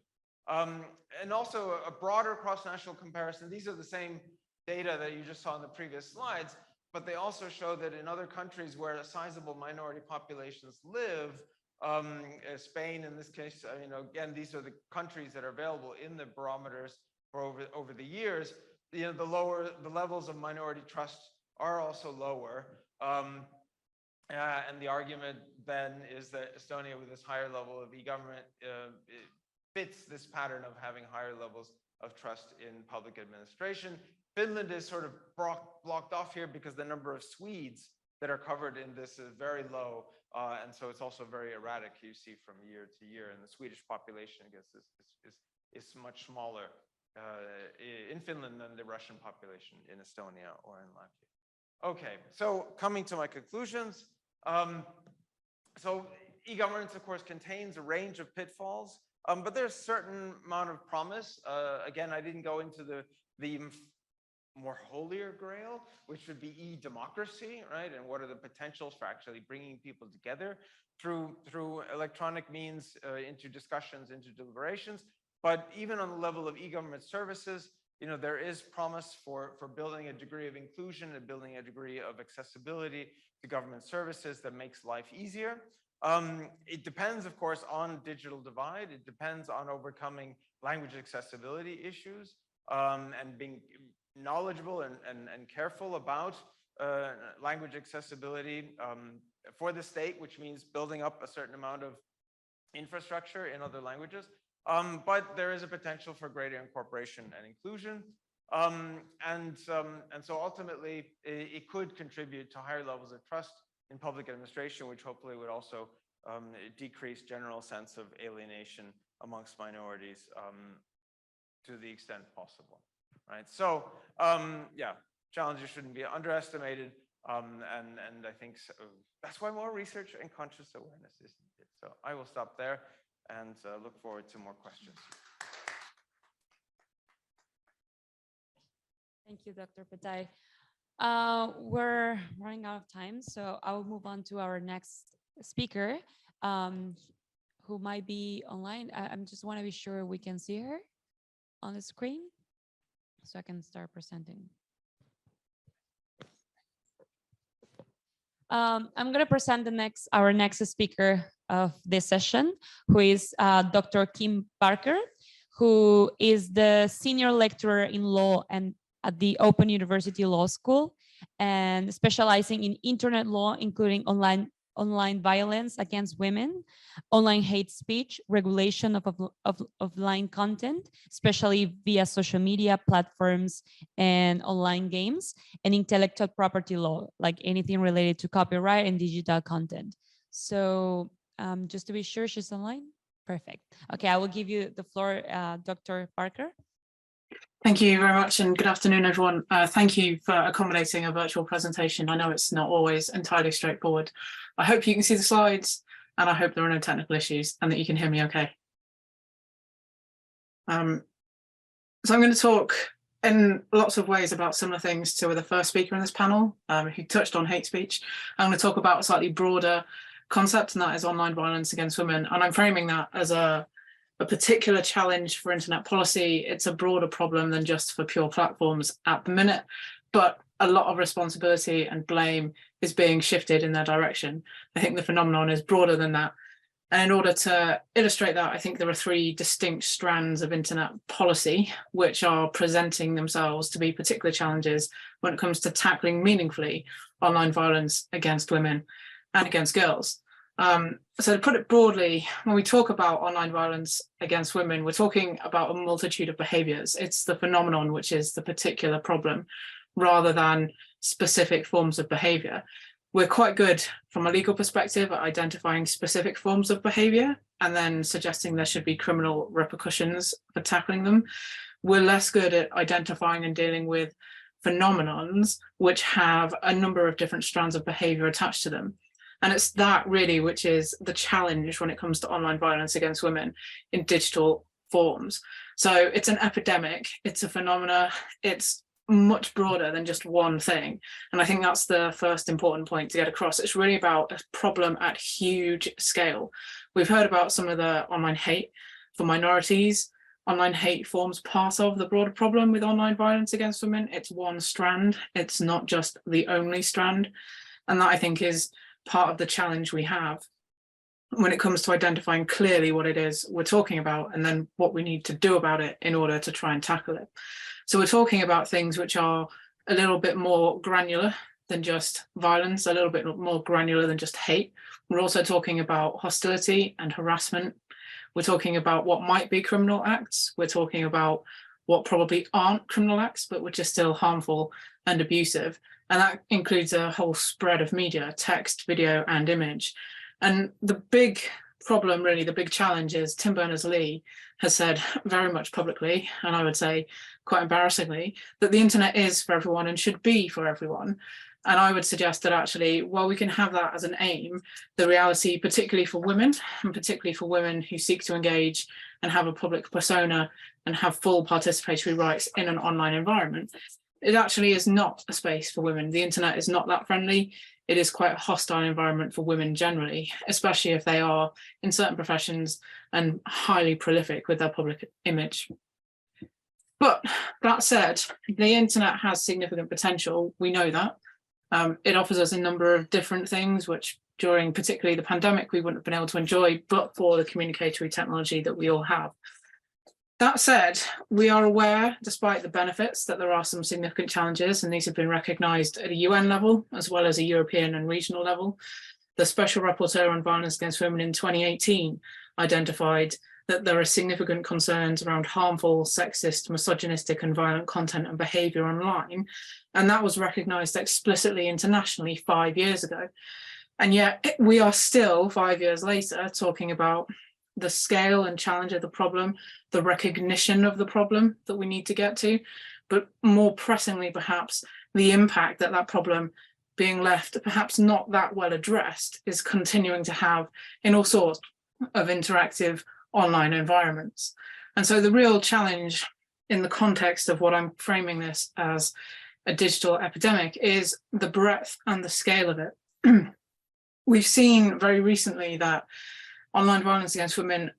And also a broader cross-national comparison. These are the same data that you just saw in the previous slides, but they also show that in other countries where sizable minority populations live, Spain in this case, again, these are the countries that are available in the barometers for over the years. The levels of minority trust are also lower. And the argument then is that Estonia, with this higher level of e-government, fits this pattern of having higher levels of trust in public administration. Finland is sort of blocked off here because the number of Swedes that are covered in this is very low. And so it's also very erratic, you see, from year to year. And the Swedish population, I guess, is much smaller in Finland than the Russian population in Estonia or in Latvia. Okay, so coming to my conclusions. So e-governance, of course, contains a range of pitfalls, but there's a certain amount of promise. Again, I didn't go into the more holier grail, which would be e-democracy, right? And what are the potentials for actually bringing people together through electronic means into discussions, into deliberations. But even on the level of e-government services, there is promise for building a degree of inclusion and building a degree of accessibility to government services that makes life easier. It depends, of course, on digital divide. It depends on overcoming language accessibility issues and being knowledgeable and careful about language accessibility for the state, which means building up a certain amount of infrastructure in other languages. But there is a potential for greater incorporation and inclusion. And so ultimately, it could contribute to higher levels of trust in public administration, which hopefully would also decrease general sense of alienation amongst minorities to the extent possible. Right. So, yeah, challenges shouldn't be underestimated. And I think that's why more research and conscious awareness is needed. So I will stop there and look forward to more questions. Thank you, Dr. Petai. We're running out of time, so I will move on to our next speaker, who might be online. I just want to be sure we can see her on the screen, so I can start presenting. I'm going to present our next speaker of this session, who is Dr. Kim Parker, who is the senior lecturer in law and at the Open University Law School, and specializing in internet law, including online violence against women, online hate speech, regulation of offline content, especially via social media platforms and online games, and intellectual property law, like anything related to copyright and digital content. So just to be sure she's online. Perfect. Okay, I will give you the floor, Dr. Parker. Thank you very much, and good afternoon, everyone. Thank you for accommodating a virtual presentation. I know it's not always entirely straightforward. I hope you can see the slides, and I hope there are no technical issues and that you can hear me okay. So I'm going to talk in lots of ways about similar things to the first speaker in this panel, who touched on hate speech. I'm going to talk about a slightly broader concept, and that is online violence against women. And I'm framing that as a particular challenge for internet policy. It's a broader problem than just for pure platforms at the minute, but a lot of responsibility and blame is being shifted in their direction. I think the phenomenon is broader than that. And in order to illustrate that, I think there are three distinct strands of internet policy which are presenting themselves to be particular challenges when it comes to tackling meaningfully online violence against women and against girls. So to put it broadly, when we talk about online violence against women, we're talking about a multitude of behaviours. It's the phenomenon which is the particular problem, rather than specific forms of behaviour. We're quite good from a legal perspective at identifying specific forms of behaviour and then suggesting there should be criminal repercussions for tackling them. We're less good at identifying and dealing with phenomenons which have a number of different strands of behaviour attached to them. And it's that really which is the challenge when it comes to online violence against women in digital forms. So it's an epidemic, it's a phenomena, it's much broader than just one thing. And I think that's the first important point to get across. It's really about a problem at huge scale. We've heard about some of the online hate for minorities. Online hate forms part of the broader problem with online violence against women. It's one strand, it's not just the only strand. And that I think is part of the challenge we have when it comes to identifying clearly what it is we're talking about and then what we need to do about it in order to try and tackle it. So we're talking about things which are a little bit more granular than just violence, a little bit more granular than just hate. We're also talking about hostility and harassment. We're talking about what might be criminal acts. We're talking about what probably aren't criminal acts, but which are still harmful and abusive. And that includes a whole spread of media, text, video, and image. And the big problem, really, the big challenge is Tim Berners-Lee has said very much publicly, and I would say quite embarrassingly, that the internet is for everyone and should be for everyone. And I would suggest that actually, while we can have that as an aim, the reality, particularly for women, and particularly for women who seek to engage and have a public persona and have full participatory rights in an online environment, it actually is not a space for women. The internet is not that friendly. It is quite a hostile environment for women generally, especially if they are in certain professions and highly prolific with their public image. But that said, the internet has significant potential. We know that. It offers us a number of different things, which during particularly the pandemic, we wouldn't have been able to enjoy, but for the communicatory technology that we all have. That said, we are aware, despite the benefits, that there are some significant challenges, and these have been recognised at a UN level, as well as a European and regional level. The Special Rapporteur on Violence Against Women in 2018 identified that there are significant concerns around harmful, sexist, misogynistic and violent content and behaviour online. And that was recognised explicitly internationally 5 years ago. And yet we are still 5 years later talking about the scale and challenge of the problem, the recognition of the problem that we need to get to, but more pressingly perhaps the impact that that problem being left perhaps not that well addressed is continuing to have in all sorts of interactive online environments. And so the real challenge in the context of what I'm framing this as a digital epidemic is the breadth and the scale of it. We've seen very recently that online violence against women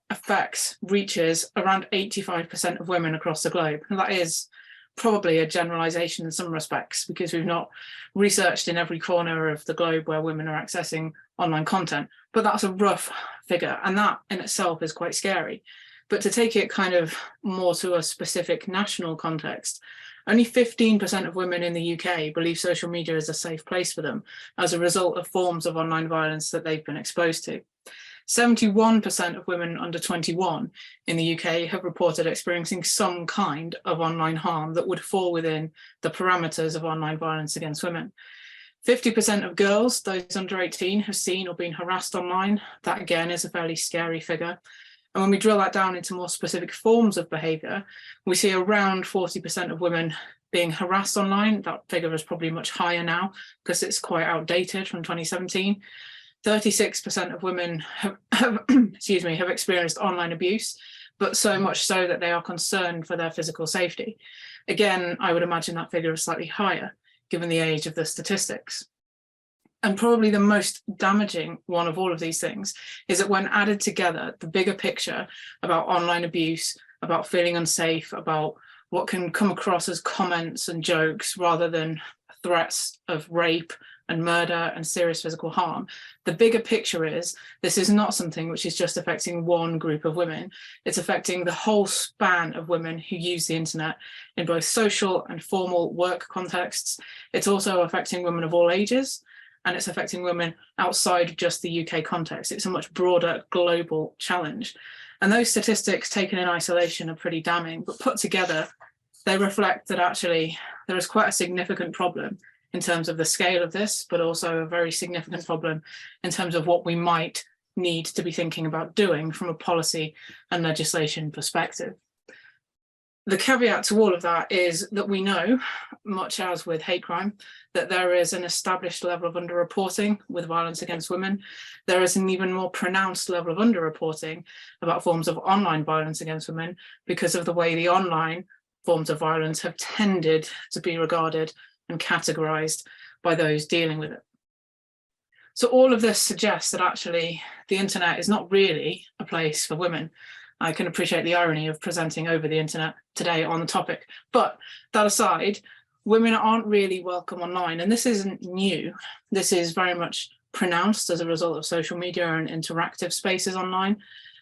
reaches around 85% of women across the globe. And that is probably a generalization in some respects, because we've not researched in every corner of the globe where women are accessing online content, but that's a rough figure. And that in itself is quite scary. But to take it kind of more to a specific national context, only 15% of women in the UK believe social media is a safe place for them as a result of forms of online violence that they've been exposed to. 71% of women under 21 in the UK have reported experiencing some kind of online harm that would fall within the parameters of online violence against women. 50% of girls, those under 18, have seen or been harassed online. That again is a fairly scary figure. And when we drill that down into more specific forms of behaviour, we see around 40% of women being harassed online. That figure is probably much higher now because it's quite outdated from 2017. 36% of women have experienced online abuse, but so much so that they are concerned for their physical safety. Again, I would imagine that figure is slightly higher given the age of the statistics. And probably the most damaging one of all of these things is that when added together, the bigger picture about online abuse, about feeling unsafe, about what can come across as comments and jokes rather than threats of rape and murder and serious physical harm. The bigger picture is this is not something which is just affecting one group of women. It's affecting the whole span of women who use the internet in both social and formal work contexts. It's also affecting women of all ages, and it's affecting women outside just the UK context. It's a much broader global challenge. And those statistics taken in isolation are pretty damning, but put together, they reflect that actually there is quite a significant problem in terms of the scale of this, but also a very significant problem in terms of what we might need to be thinking about doing from a policy and legislation perspective. The caveat to all of that is that we know, much as with hate crime, that there is an established level of underreporting with violence against women. There is an even more pronounced level of underreporting about forms of online violence against women because of the way the online forms of violence have tended to be regarded and categorized by those dealing with it. So all of this suggests that actually the internet is not really a place for women. I can appreciate the irony of presenting over the internet today on the topic, but that aside, women aren't really welcome online, and this isn't new. This is very much pronounced as a result of social media and interactive spaces online,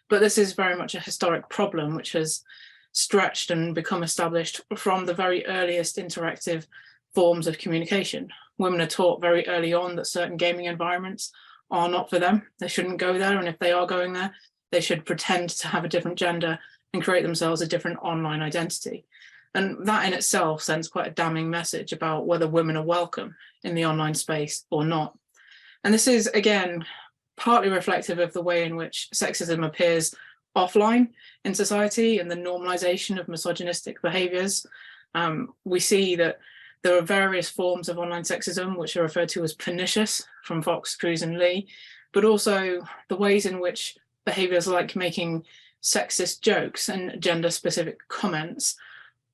but this is very much a historic problem which has stretched and become established from the very earliest interactive forms of communication. Women are taught very early on that certain gaming environments are not for them. They shouldn't go there, and if they are going there, they should pretend to have a different gender and create themselves a different online identity. And that in itself sends quite a damning message about whether women are welcome in the online space or not. And this is, again, partly reflective of the way in which sexism appears offline in society and the normalization of misogynistic behaviors. We see that there are various forms of online sexism which are referred to as pernicious from Fox, Cruz and Lee, but also the ways in which behaviors like making sexist jokes and gender-specific comments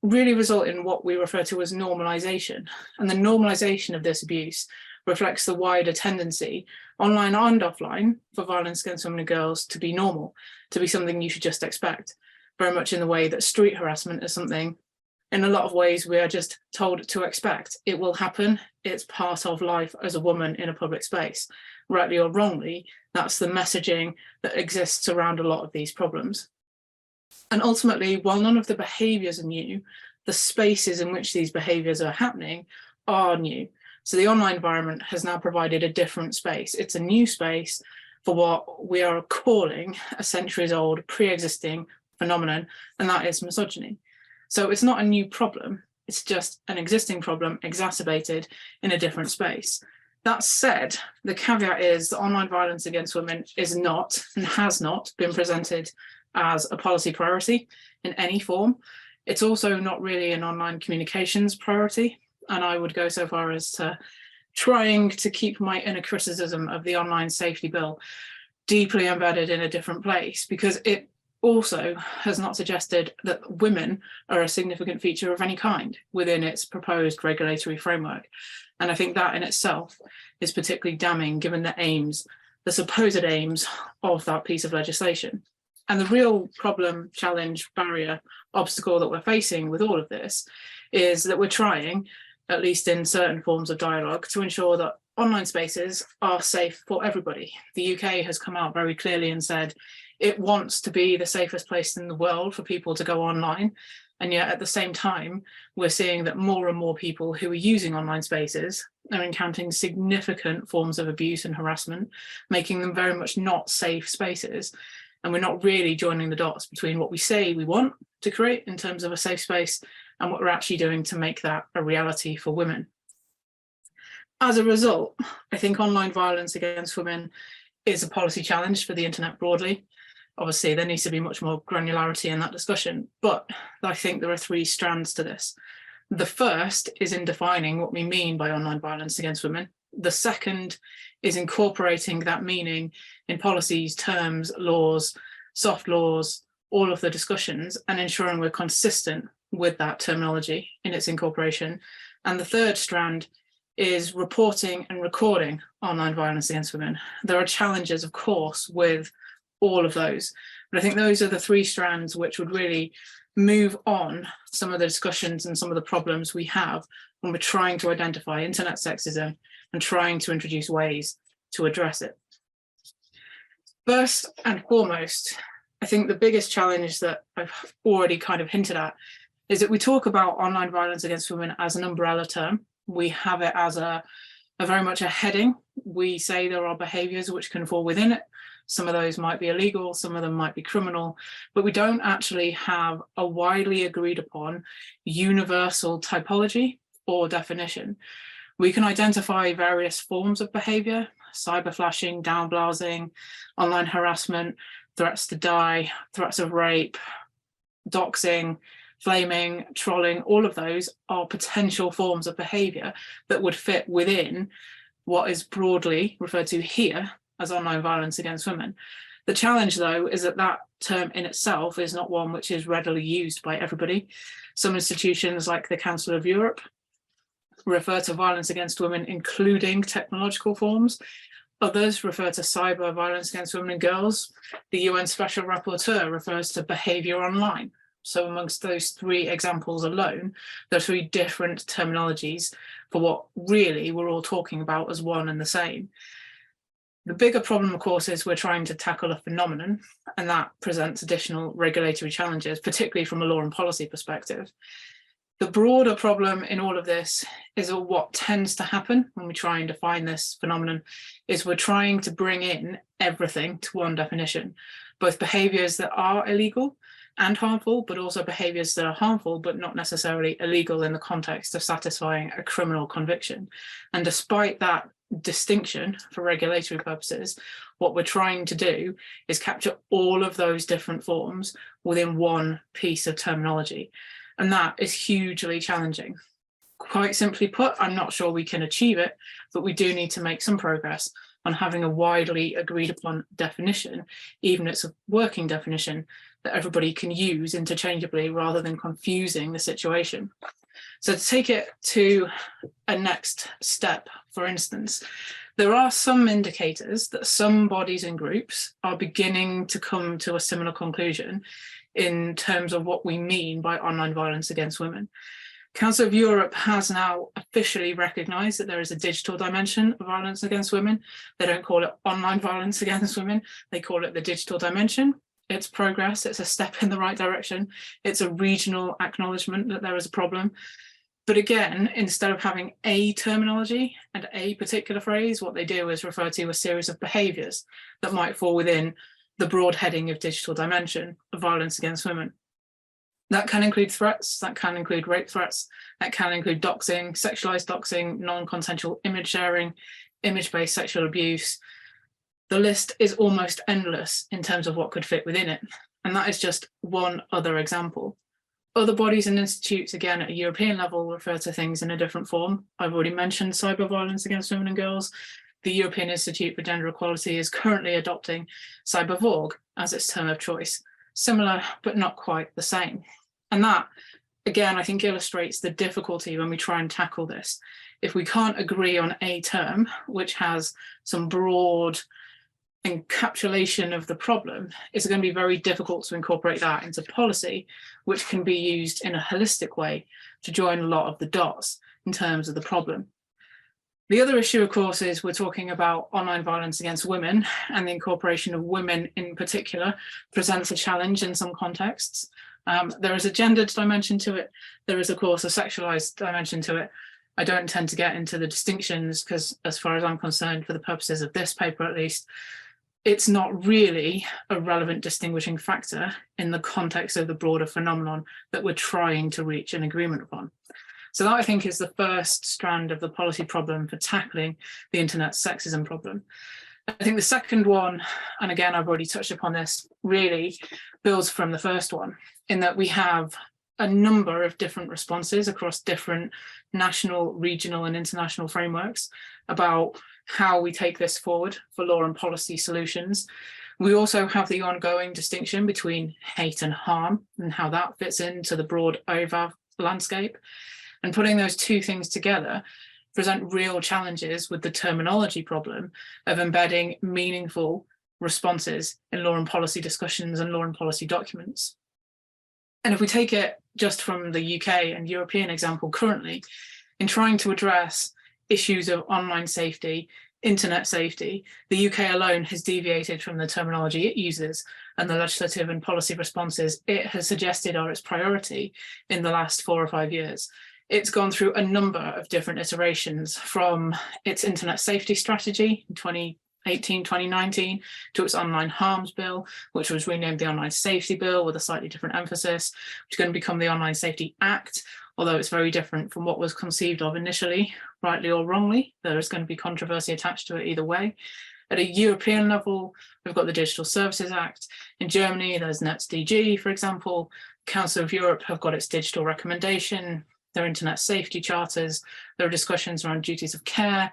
really result in what we refer to as normalization. And the normalization of this abuse reflects the wider tendency, online and offline, for violence against women and girls to be normal, to be something you should just expect, very much in the way that street harassment is something, in a lot of ways, we are just told to expect. It will happen. It's part of life as a woman in a public space. Rightly or wrongly, that's the messaging that exists around a lot of these problems. And ultimately, while none of the behaviours are new, the spaces in which these behaviours are happening are new. So the online environment has now provided a different space. It's a new space for what we are calling a centuries-old pre-existing phenomenon, and that is misogyny. So it's not a new problem, it's just an existing problem exacerbated in a different space. That said, the caveat is that online violence against women is not and has not been presented as a policy priority in any form. It's also not really an online communications priority. And I would go so far as to trying to keep my inner criticism of the online safety bill deeply embedded in a different place, because it also has not suggested that women are a significant feature of any kind within its proposed regulatory framework. And I think that in itself is particularly damning given the aims, the supposed aims of that piece of legislation. And the real problem, challenge, barrier, obstacle that we're facing with all of this is that we're trying, at least in certain forms of dialogue, to ensure that online spaces are safe for everybody. The UK has come out very clearly and said it wants to be the safest place in the world for people to go online. And yet at the same time, we're seeing that more and more people who are using online spaces are encountering significant forms of abuse and harassment, making them very much not safe spaces. And we're not really joining the dots between what we say we want to create in terms of a safe space and what we're actually doing to make that a reality for women. As a result, I think online violence against women is a policy challenge for the internet broadly. Obviously, there needs to be much more granularity in that discussion, but I think there are three strands to this. The first is in defining what we mean by online violence against women. The second is incorporating that meaning in policies, terms, laws, soft laws, all of the discussions, and ensuring we're consistent with that terminology in its incorporation. And the third strand is reporting and recording online violence against women. There are challenges, of course, with all of those, but I think those are the three strands which would really move on some of the discussions and some of the problems we have when we're trying to identify internet sexism and trying to introduce ways to address it. First and foremost, I think the biggest challenge that I've already kind of hinted at is that we talk about online violence against women as an umbrella term. We have it as a very much a heading. We say there are behaviours which can fall within it. Some of those might be illegal, some of them might be criminal, but we don't actually have a widely agreed upon universal typology or definition. We can identify various forms of behaviour: cyber flashing, downblousing, online harassment, threats to die, threats of rape, doxing, flaming, trolling. All of those are potential forms of behaviour that would fit within what is broadly referred to here as online violence against women. The challenge, though, is that that term in itself is not one which is readily used by everybody. Some institutions, like the Council of Europe, refer to violence against women including technological forms. Others refer to cyber violence against women and girls. The UN Special Rapporteur refers to behaviour online. So amongst those three examples alone, there are three different terminologies for what really we're all talking about as one and the same. The bigger problem, of course, is we're trying to tackle a phenomenon, and that presents additional regulatory challenges, particularly from a law and policy perspective. The broader problem in all of this is that what tends to happen when we try and define this phenomenon is we're trying to bring in everything to one definition, both behaviours that are illegal and harmful, but also behaviours that are harmful but not necessarily illegal in the context of satisfying a criminal conviction. And despite that distinction for regulatory purposes, what we're trying to do is capture all of those different forms within one piece of terminology. And that is hugely challenging. Quite simply put, I'm not sure we can achieve it, but we do need to make some progress on having a widely agreed upon definition, even if it's a working definition that everybody can use interchangeably rather than confusing the situation. So to take it to a next step, for instance, there are some indicators that some bodies and groups are beginning to come to a similar conclusion in terms of what we mean by online violence against women. Council of Europe has now officially recognised that there is a digital dimension of violence against women. They don't call it online violence against women, they call it the digital dimension. It's progress, it's a step in the right direction. It's a regional acknowledgement that there is a problem. But again, instead of having a terminology and a particular phrase, what they do is refer to a series of behaviours that might fall within the broad heading of digital dimension of violence against women. That can include threats, that can include rape threats, that can include doxing, sexualized doxing, non-consensual image sharing, image-based sexual abuse. The list is almost endless in terms of what could fit within it. And that is just one other example. Other bodies and institutes, again, at a European level, refer to things in a different form. I've already mentioned cyber violence against women and girls. The European Institute for Gender Equality is currently adopting cybervorg as its term of choice. Similar, but not quite the same. And that, again, I think illustrates the difficulty when we try and tackle this. If we can't agree on a term, which has some broad encapsulation of the problem, it's going to be very difficult to incorporate that into policy, which can be used in a holistic way to join a lot of the dots in terms of the problem. The other issue, of course, is we're talking about online violence against women, and the incorporation of women in particular presents a challenge in some contexts. There is a gendered dimension to it. There is, of course, a sexualized dimension to it. I don't intend to get into the distinctions because, as far as I'm concerned, for the purposes of this paper at least, it's not really a relevant distinguishing factor in the context of the broader phenomenon that we're trying to reach an agreement upon. So that, I think, is the first strand of the policy problem for tackling the internet sexism problem. I think the second one, and again, I've already touched upon this, really builds from the first one, in that we have a number of different responses across different national, regional, and international frameworks about how we take this forward for law and policy solutions. We also have the ongoing distinction between hate and harm and how that fits into the broad OVAV landscape. And putting those two things together present real challenges with the terminology problem of embedding meaningful responses in law and policy discussions and law and policy documents. And if we take it just from the UK and European example currently, in trying to address issues of online safety, internet safety, the UK alone has deviated from the terminology it uses and the legislative and policy responses it has suggested are its priority in the last 4 or 5 years. It's gone through a number of different iterations, from its internet safety strategy in 2018, 2019, to its online harms bill, which was renamed the Online Safety Bill with a slightly different emphasis, which is going to become the Online Safety Act, although it's very different from what was conceived of initially, rightly or wrongly. There is going to be controversy attached to it either way. At a European level, we've got the Digital Services Act. In Germany, there's NetzDG, for example. Council of Europe have got its digital recommendation, their internet safety charters, there are discussions around duties of care,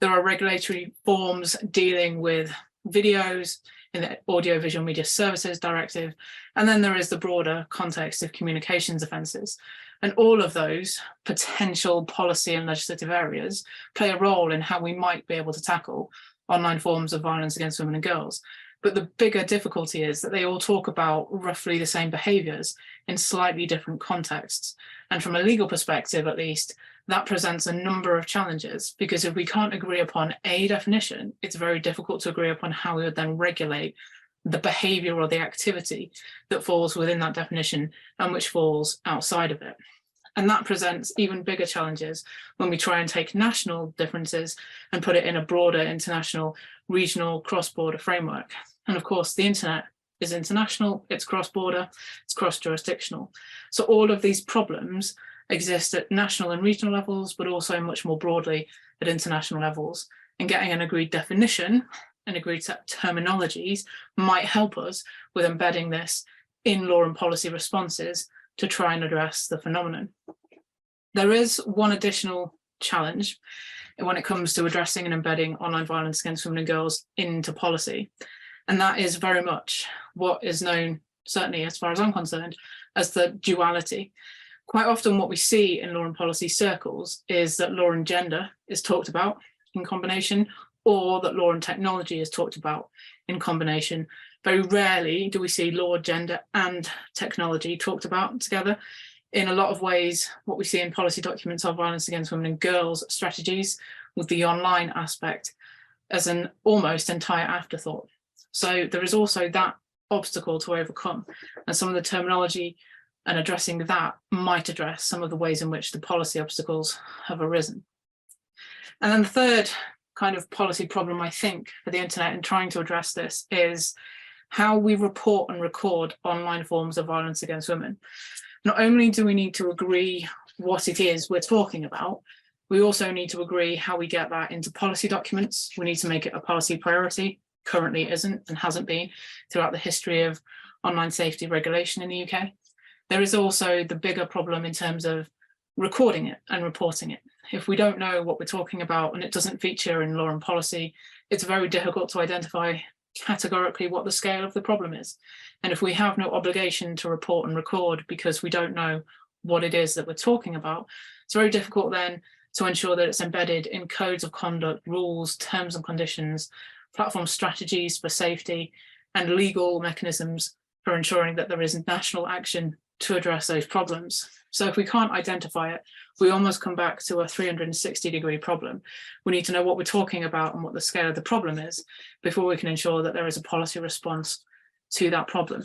there are regulatory forms dealing with videos in the Audiovisual Media Services Directive, and then there is the broader context of communications offences. And all of those potential policy and legislative areas play a role in how we might be able to tackle online forms of violence against women and girls. But the bigger difficulty is that they all talk about roughly the same behaviours in slightly different contexts. And from a legal perspective, at least, that presents a number of challenges, because if we can't agree upon a definition, it's very difficult to agree upon how we would then regulate the behaviour or the activity that falls within that definition and which falls outside of it. And that presents even bigger challenges when we try and take national differences and put it in a broader international, regional, cross-border framework. And of course, the internet is international, it's cross-border, it's cross-jurisdictional. So all of these problems exist at national and regional levels, but also much more broadly at international levels. And getting an agreed definition and agreed set of terminologies might help us with embedding this in law and policy responses to try and address the phenomenon. There is one additional challenge when it comes to addressing and embedding online violence against women and girls into policy. And that is very much what is known, certainly as far as I'm concerned, as the duality. Quite often what we see in law and policy circles is that law and gender is talked about in combination, or that law and technology is talked about in combination. Very rarely do we see law, gender and technology talked about together. In a lot of ways, what we see in policy documents are violence against women and girls strategies, with the online aspect as an almost entire afterthought. So there is also that obstacle to overcome, and some of the terminology and addressing that might address some of the ways in which the policy obstacles have arisen. And then the third kind of policy problem, I think, for the internet in trying to address this is how we report and record online forms of violence against women. Not only do we need to agree what it is we're talking about, we also need to agree how we get that into policy documents. We need to make it a policy priority. Currently isn't and hasn't been throughout the history of online safety regulation in the UK. There is also the bigger problem in terms of recording it and reporting it. If we don't know what we're talking about and it doesn't feature in law and policy, it's very difficult to identify categorically what the scale of the problem is. And if we have no obligation to report and record because we don't know what it is that we're talking about, it's very difficult then to ensure that it's embedded in codes of conduct, rules, terms and conditions, platform strategies for safety, and legal mechanisms for ensuring that there is national action to address those problems. So if we can't identify it, we almost come back to a 360-degree problem. We need to know what we're talking about and what the scale of the problem is before we can ensure that there is a policy response to that problem.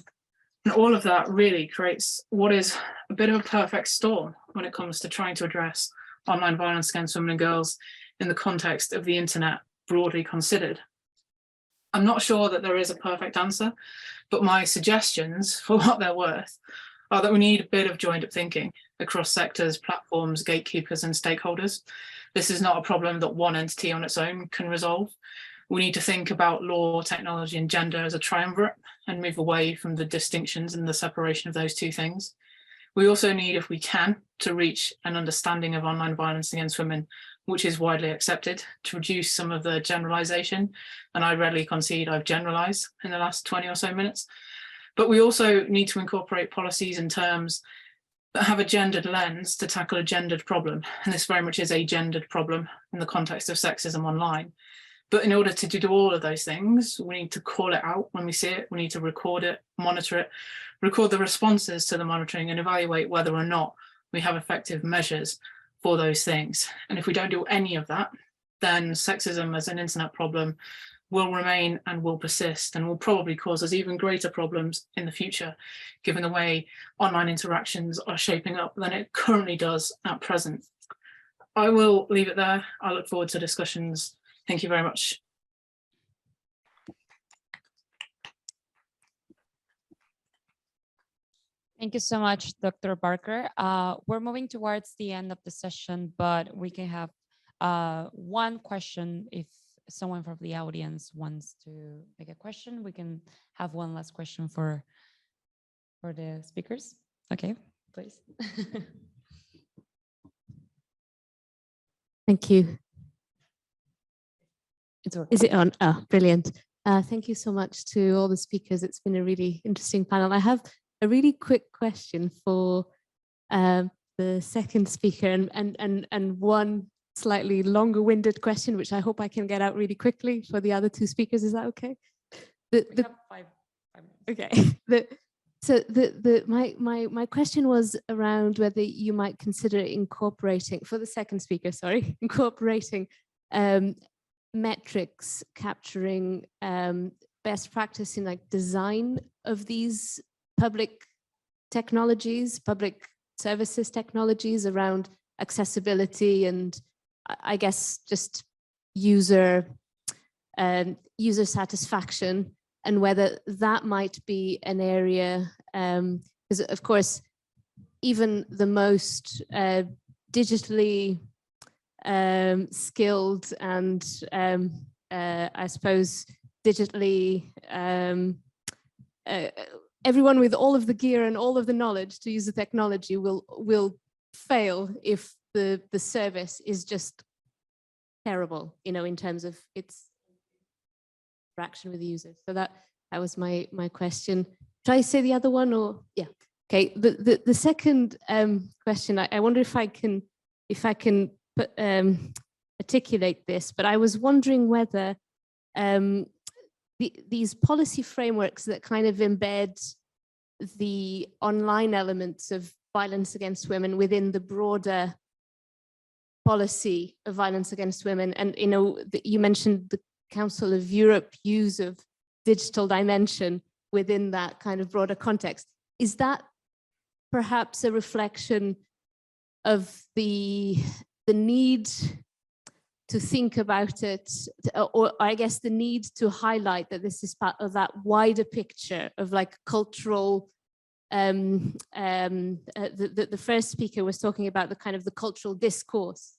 And all of that really creates what is a bit of a perfect storm when it comes to trying to address online violence against women and girls in the context of the internet broadly considered. I'm not sure that there is a perfect answer, but my suggestions, for what they're worth, are that we need a bit of joined up thinking across sectors, platforms, gatekeepers and stakeholders. This is not a problem that one entity on its own can resolve. We need to think about law, technology and gender as a triumvirate and move away from the distinctions and the separation of those two things. We also need, if we can, to reach an understanding of online violence against women, which is widely accepted, to reduce some of the generalization. And I readily concede I've generalized in the last 20 or so minutes. But we also need to incorporate policies and terms that have a gendered lens to tackle a gendered problem. And this very much is a gendered problem in the context of sexism online. But in order to do all of those things, we need to call it out when we see it. We need to record it, monitor it, record the responses to the monitoring and evaluate whether or not we have effective measures for those things. And if we don't do any of that, then sexism as an internet problem will remain and will persist and will probably cause us even greater problems in the future, given the way online interactions are shaping up than it currently does at present. I will leave it there. I look forward to discussions. Thank you very much. Thank you so much, Dr. Barker. We're moving towards the end of the session, but we can have one question. If someone from the audience wants to make a question, we can have one last question for the speakers. Okay, please. Thank you. Is it on? Oh, brilliant. Thank you so much to all the speakers. It's been a really interesting panel. I have a really quick question for the second speaker and one slightly longer-winded question, which I hope I can get out really quickly for the other two speakers. Is that okay? We have five minutes. Okay. My question was around whether you might consider incorporating, for the second speaker, sorry, incorporating metrics capturing best practice in like design of these public technologies, public services technologies around accessibility and I guess just user satisfaction, and whether that might be an area, because of course, even the most digitally skilled and I suppose digitally everyone with all of the gear and all of the knowledge to use the technology will fail if the service is just terrible, you know, in terms of its interaction with the users. So that was my question. Should I say the other one or yeah? Okay. The second question, I wonder if I can articulate this, but I was wondering whether these policy frameworks that kind of embed the online elements of violence against women within the broader policy of violence against women, and you know, you mentioned the Council of Europe use of digital dimension within that kind of broader context. Is that perhaps a reflection of the need to think about it, or I guess the need to highlight that this is part of that wider picture of like cultural, the first speaker was talking about the kind of the cultural discourse,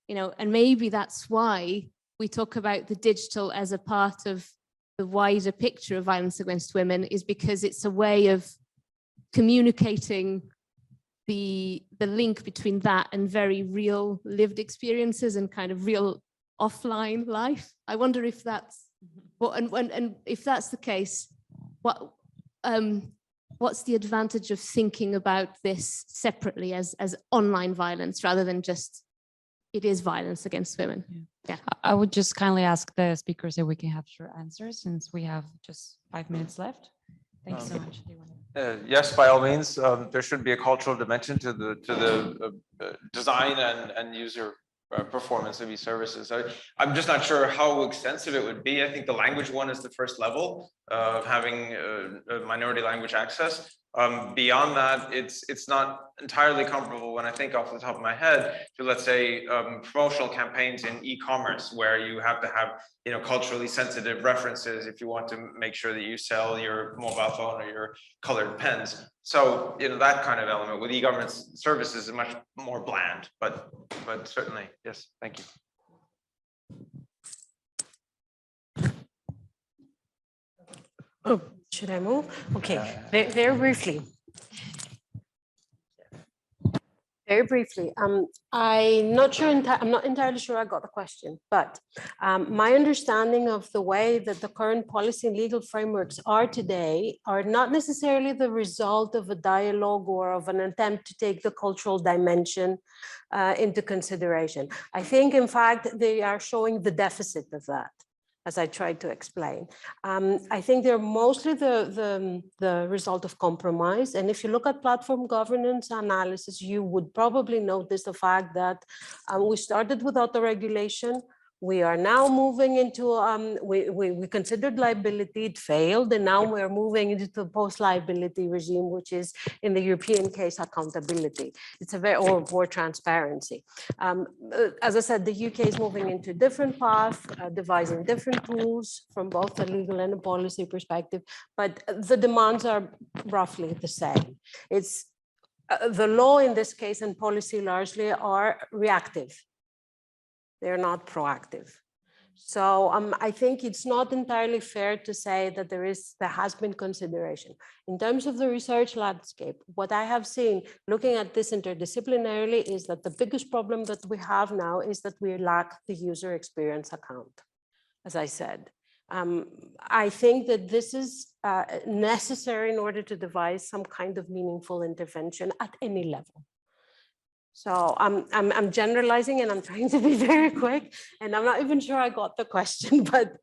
you know, and maybe that's why we talk about the digital as a part of the wider picture of violence against women, is because it's a way of communicating the link between that and very real lived experiences and kind of real offline life. I wonder if that's what, and if that's the case, what's the advantage of thinking about this separately as online violence rather than just it is violence against women? Yeah. I would just kindly ask the speakers if we can have short answers since we have just 5 minutes left. Thank you so much. Yes, by all means, there should be a cultural dimension to the design and user performance of these services. I'm just not sure how extensive it would be. I think the language one is the first level of having a minority language access. Beyond that, it's not entirely comparable when I think off the top of my head to, let's say, promotional campaigns in e-commerce, where you have to have, you know, culturally sensitive references if you want to make sure that you sell your mobile phone or your colored pens. So, you know, that kind of element with e-government services is much more bland, but certainly, yes, thank you. Oh, should I move? Okay, very briefly. Very briefly, I'm not entirely sure I got the question, but my understanding of the way that the current policy and legal frameworks are today are not necessarily the result of a dialogue or of an attempt to take the cultural dimension into consideration. I think, in fact, they are showing the deficit of that. as I tried to explain. I think they're mostly the result of compromise. And if you look at platform governance analysis, you would probably notice the fact that we started without the regulation. We are now moving into, we considered liability, it failed, and now we're moving into the post-liability regime, which is in the European case, accountability. It's a very, or more transparency. As I said, the UK is moving into a different path, devising different rules from both a legal and a policy perspective, but the demands are roughly the same. It's the law in this case and policy largely are reactive. They're not proactive. So I think it's not entirely fair to say that there has been consideration. In terms of the research landscape, what I have seen looking at this interdisciplinarily is that the biggest problem that we have now is that we lack the user experience account, as I said. I think that this is necessary in order to devise some kind of meaningful intervention at any level. So I'm generalizing and I'm trying to be very quick, and I'm not even sure I got the question, but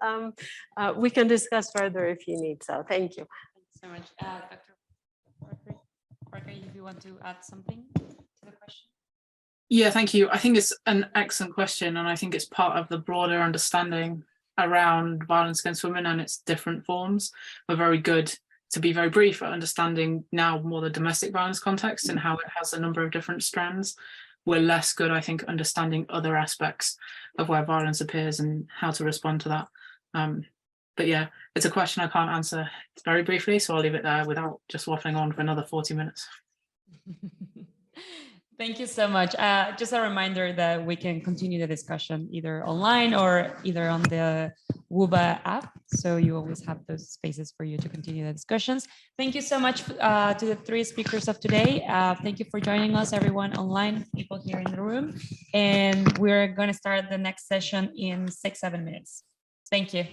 we can discuss further if you need. So thank you. Thank you so much. Dr. Parker, if you want to add something to the question. Yeah, thank you. I think it's an excellent question, and I think it's part of the broader understanding around violence against women and its different forms. We're very good, to be very brief, at understanding now more the domestic violence context and how it has a number of different strands. We're less good, I think, understanding other aspects of where violence appears and how to respond to that. But yeah, it's a question I can't answer very briefly, so I'll leave it there without just waffling on for another 40 minutes. Thank you so much. Just a reminder that we can continue the discussion either online or either on the WUBA app. So you always have those spaces for you to continue the discussions. Thank you so much to the three speakers of today. Thank you for joining us, everyone online, people here in the room. And we're going to start the next session in 6-7 minutes. Thank you.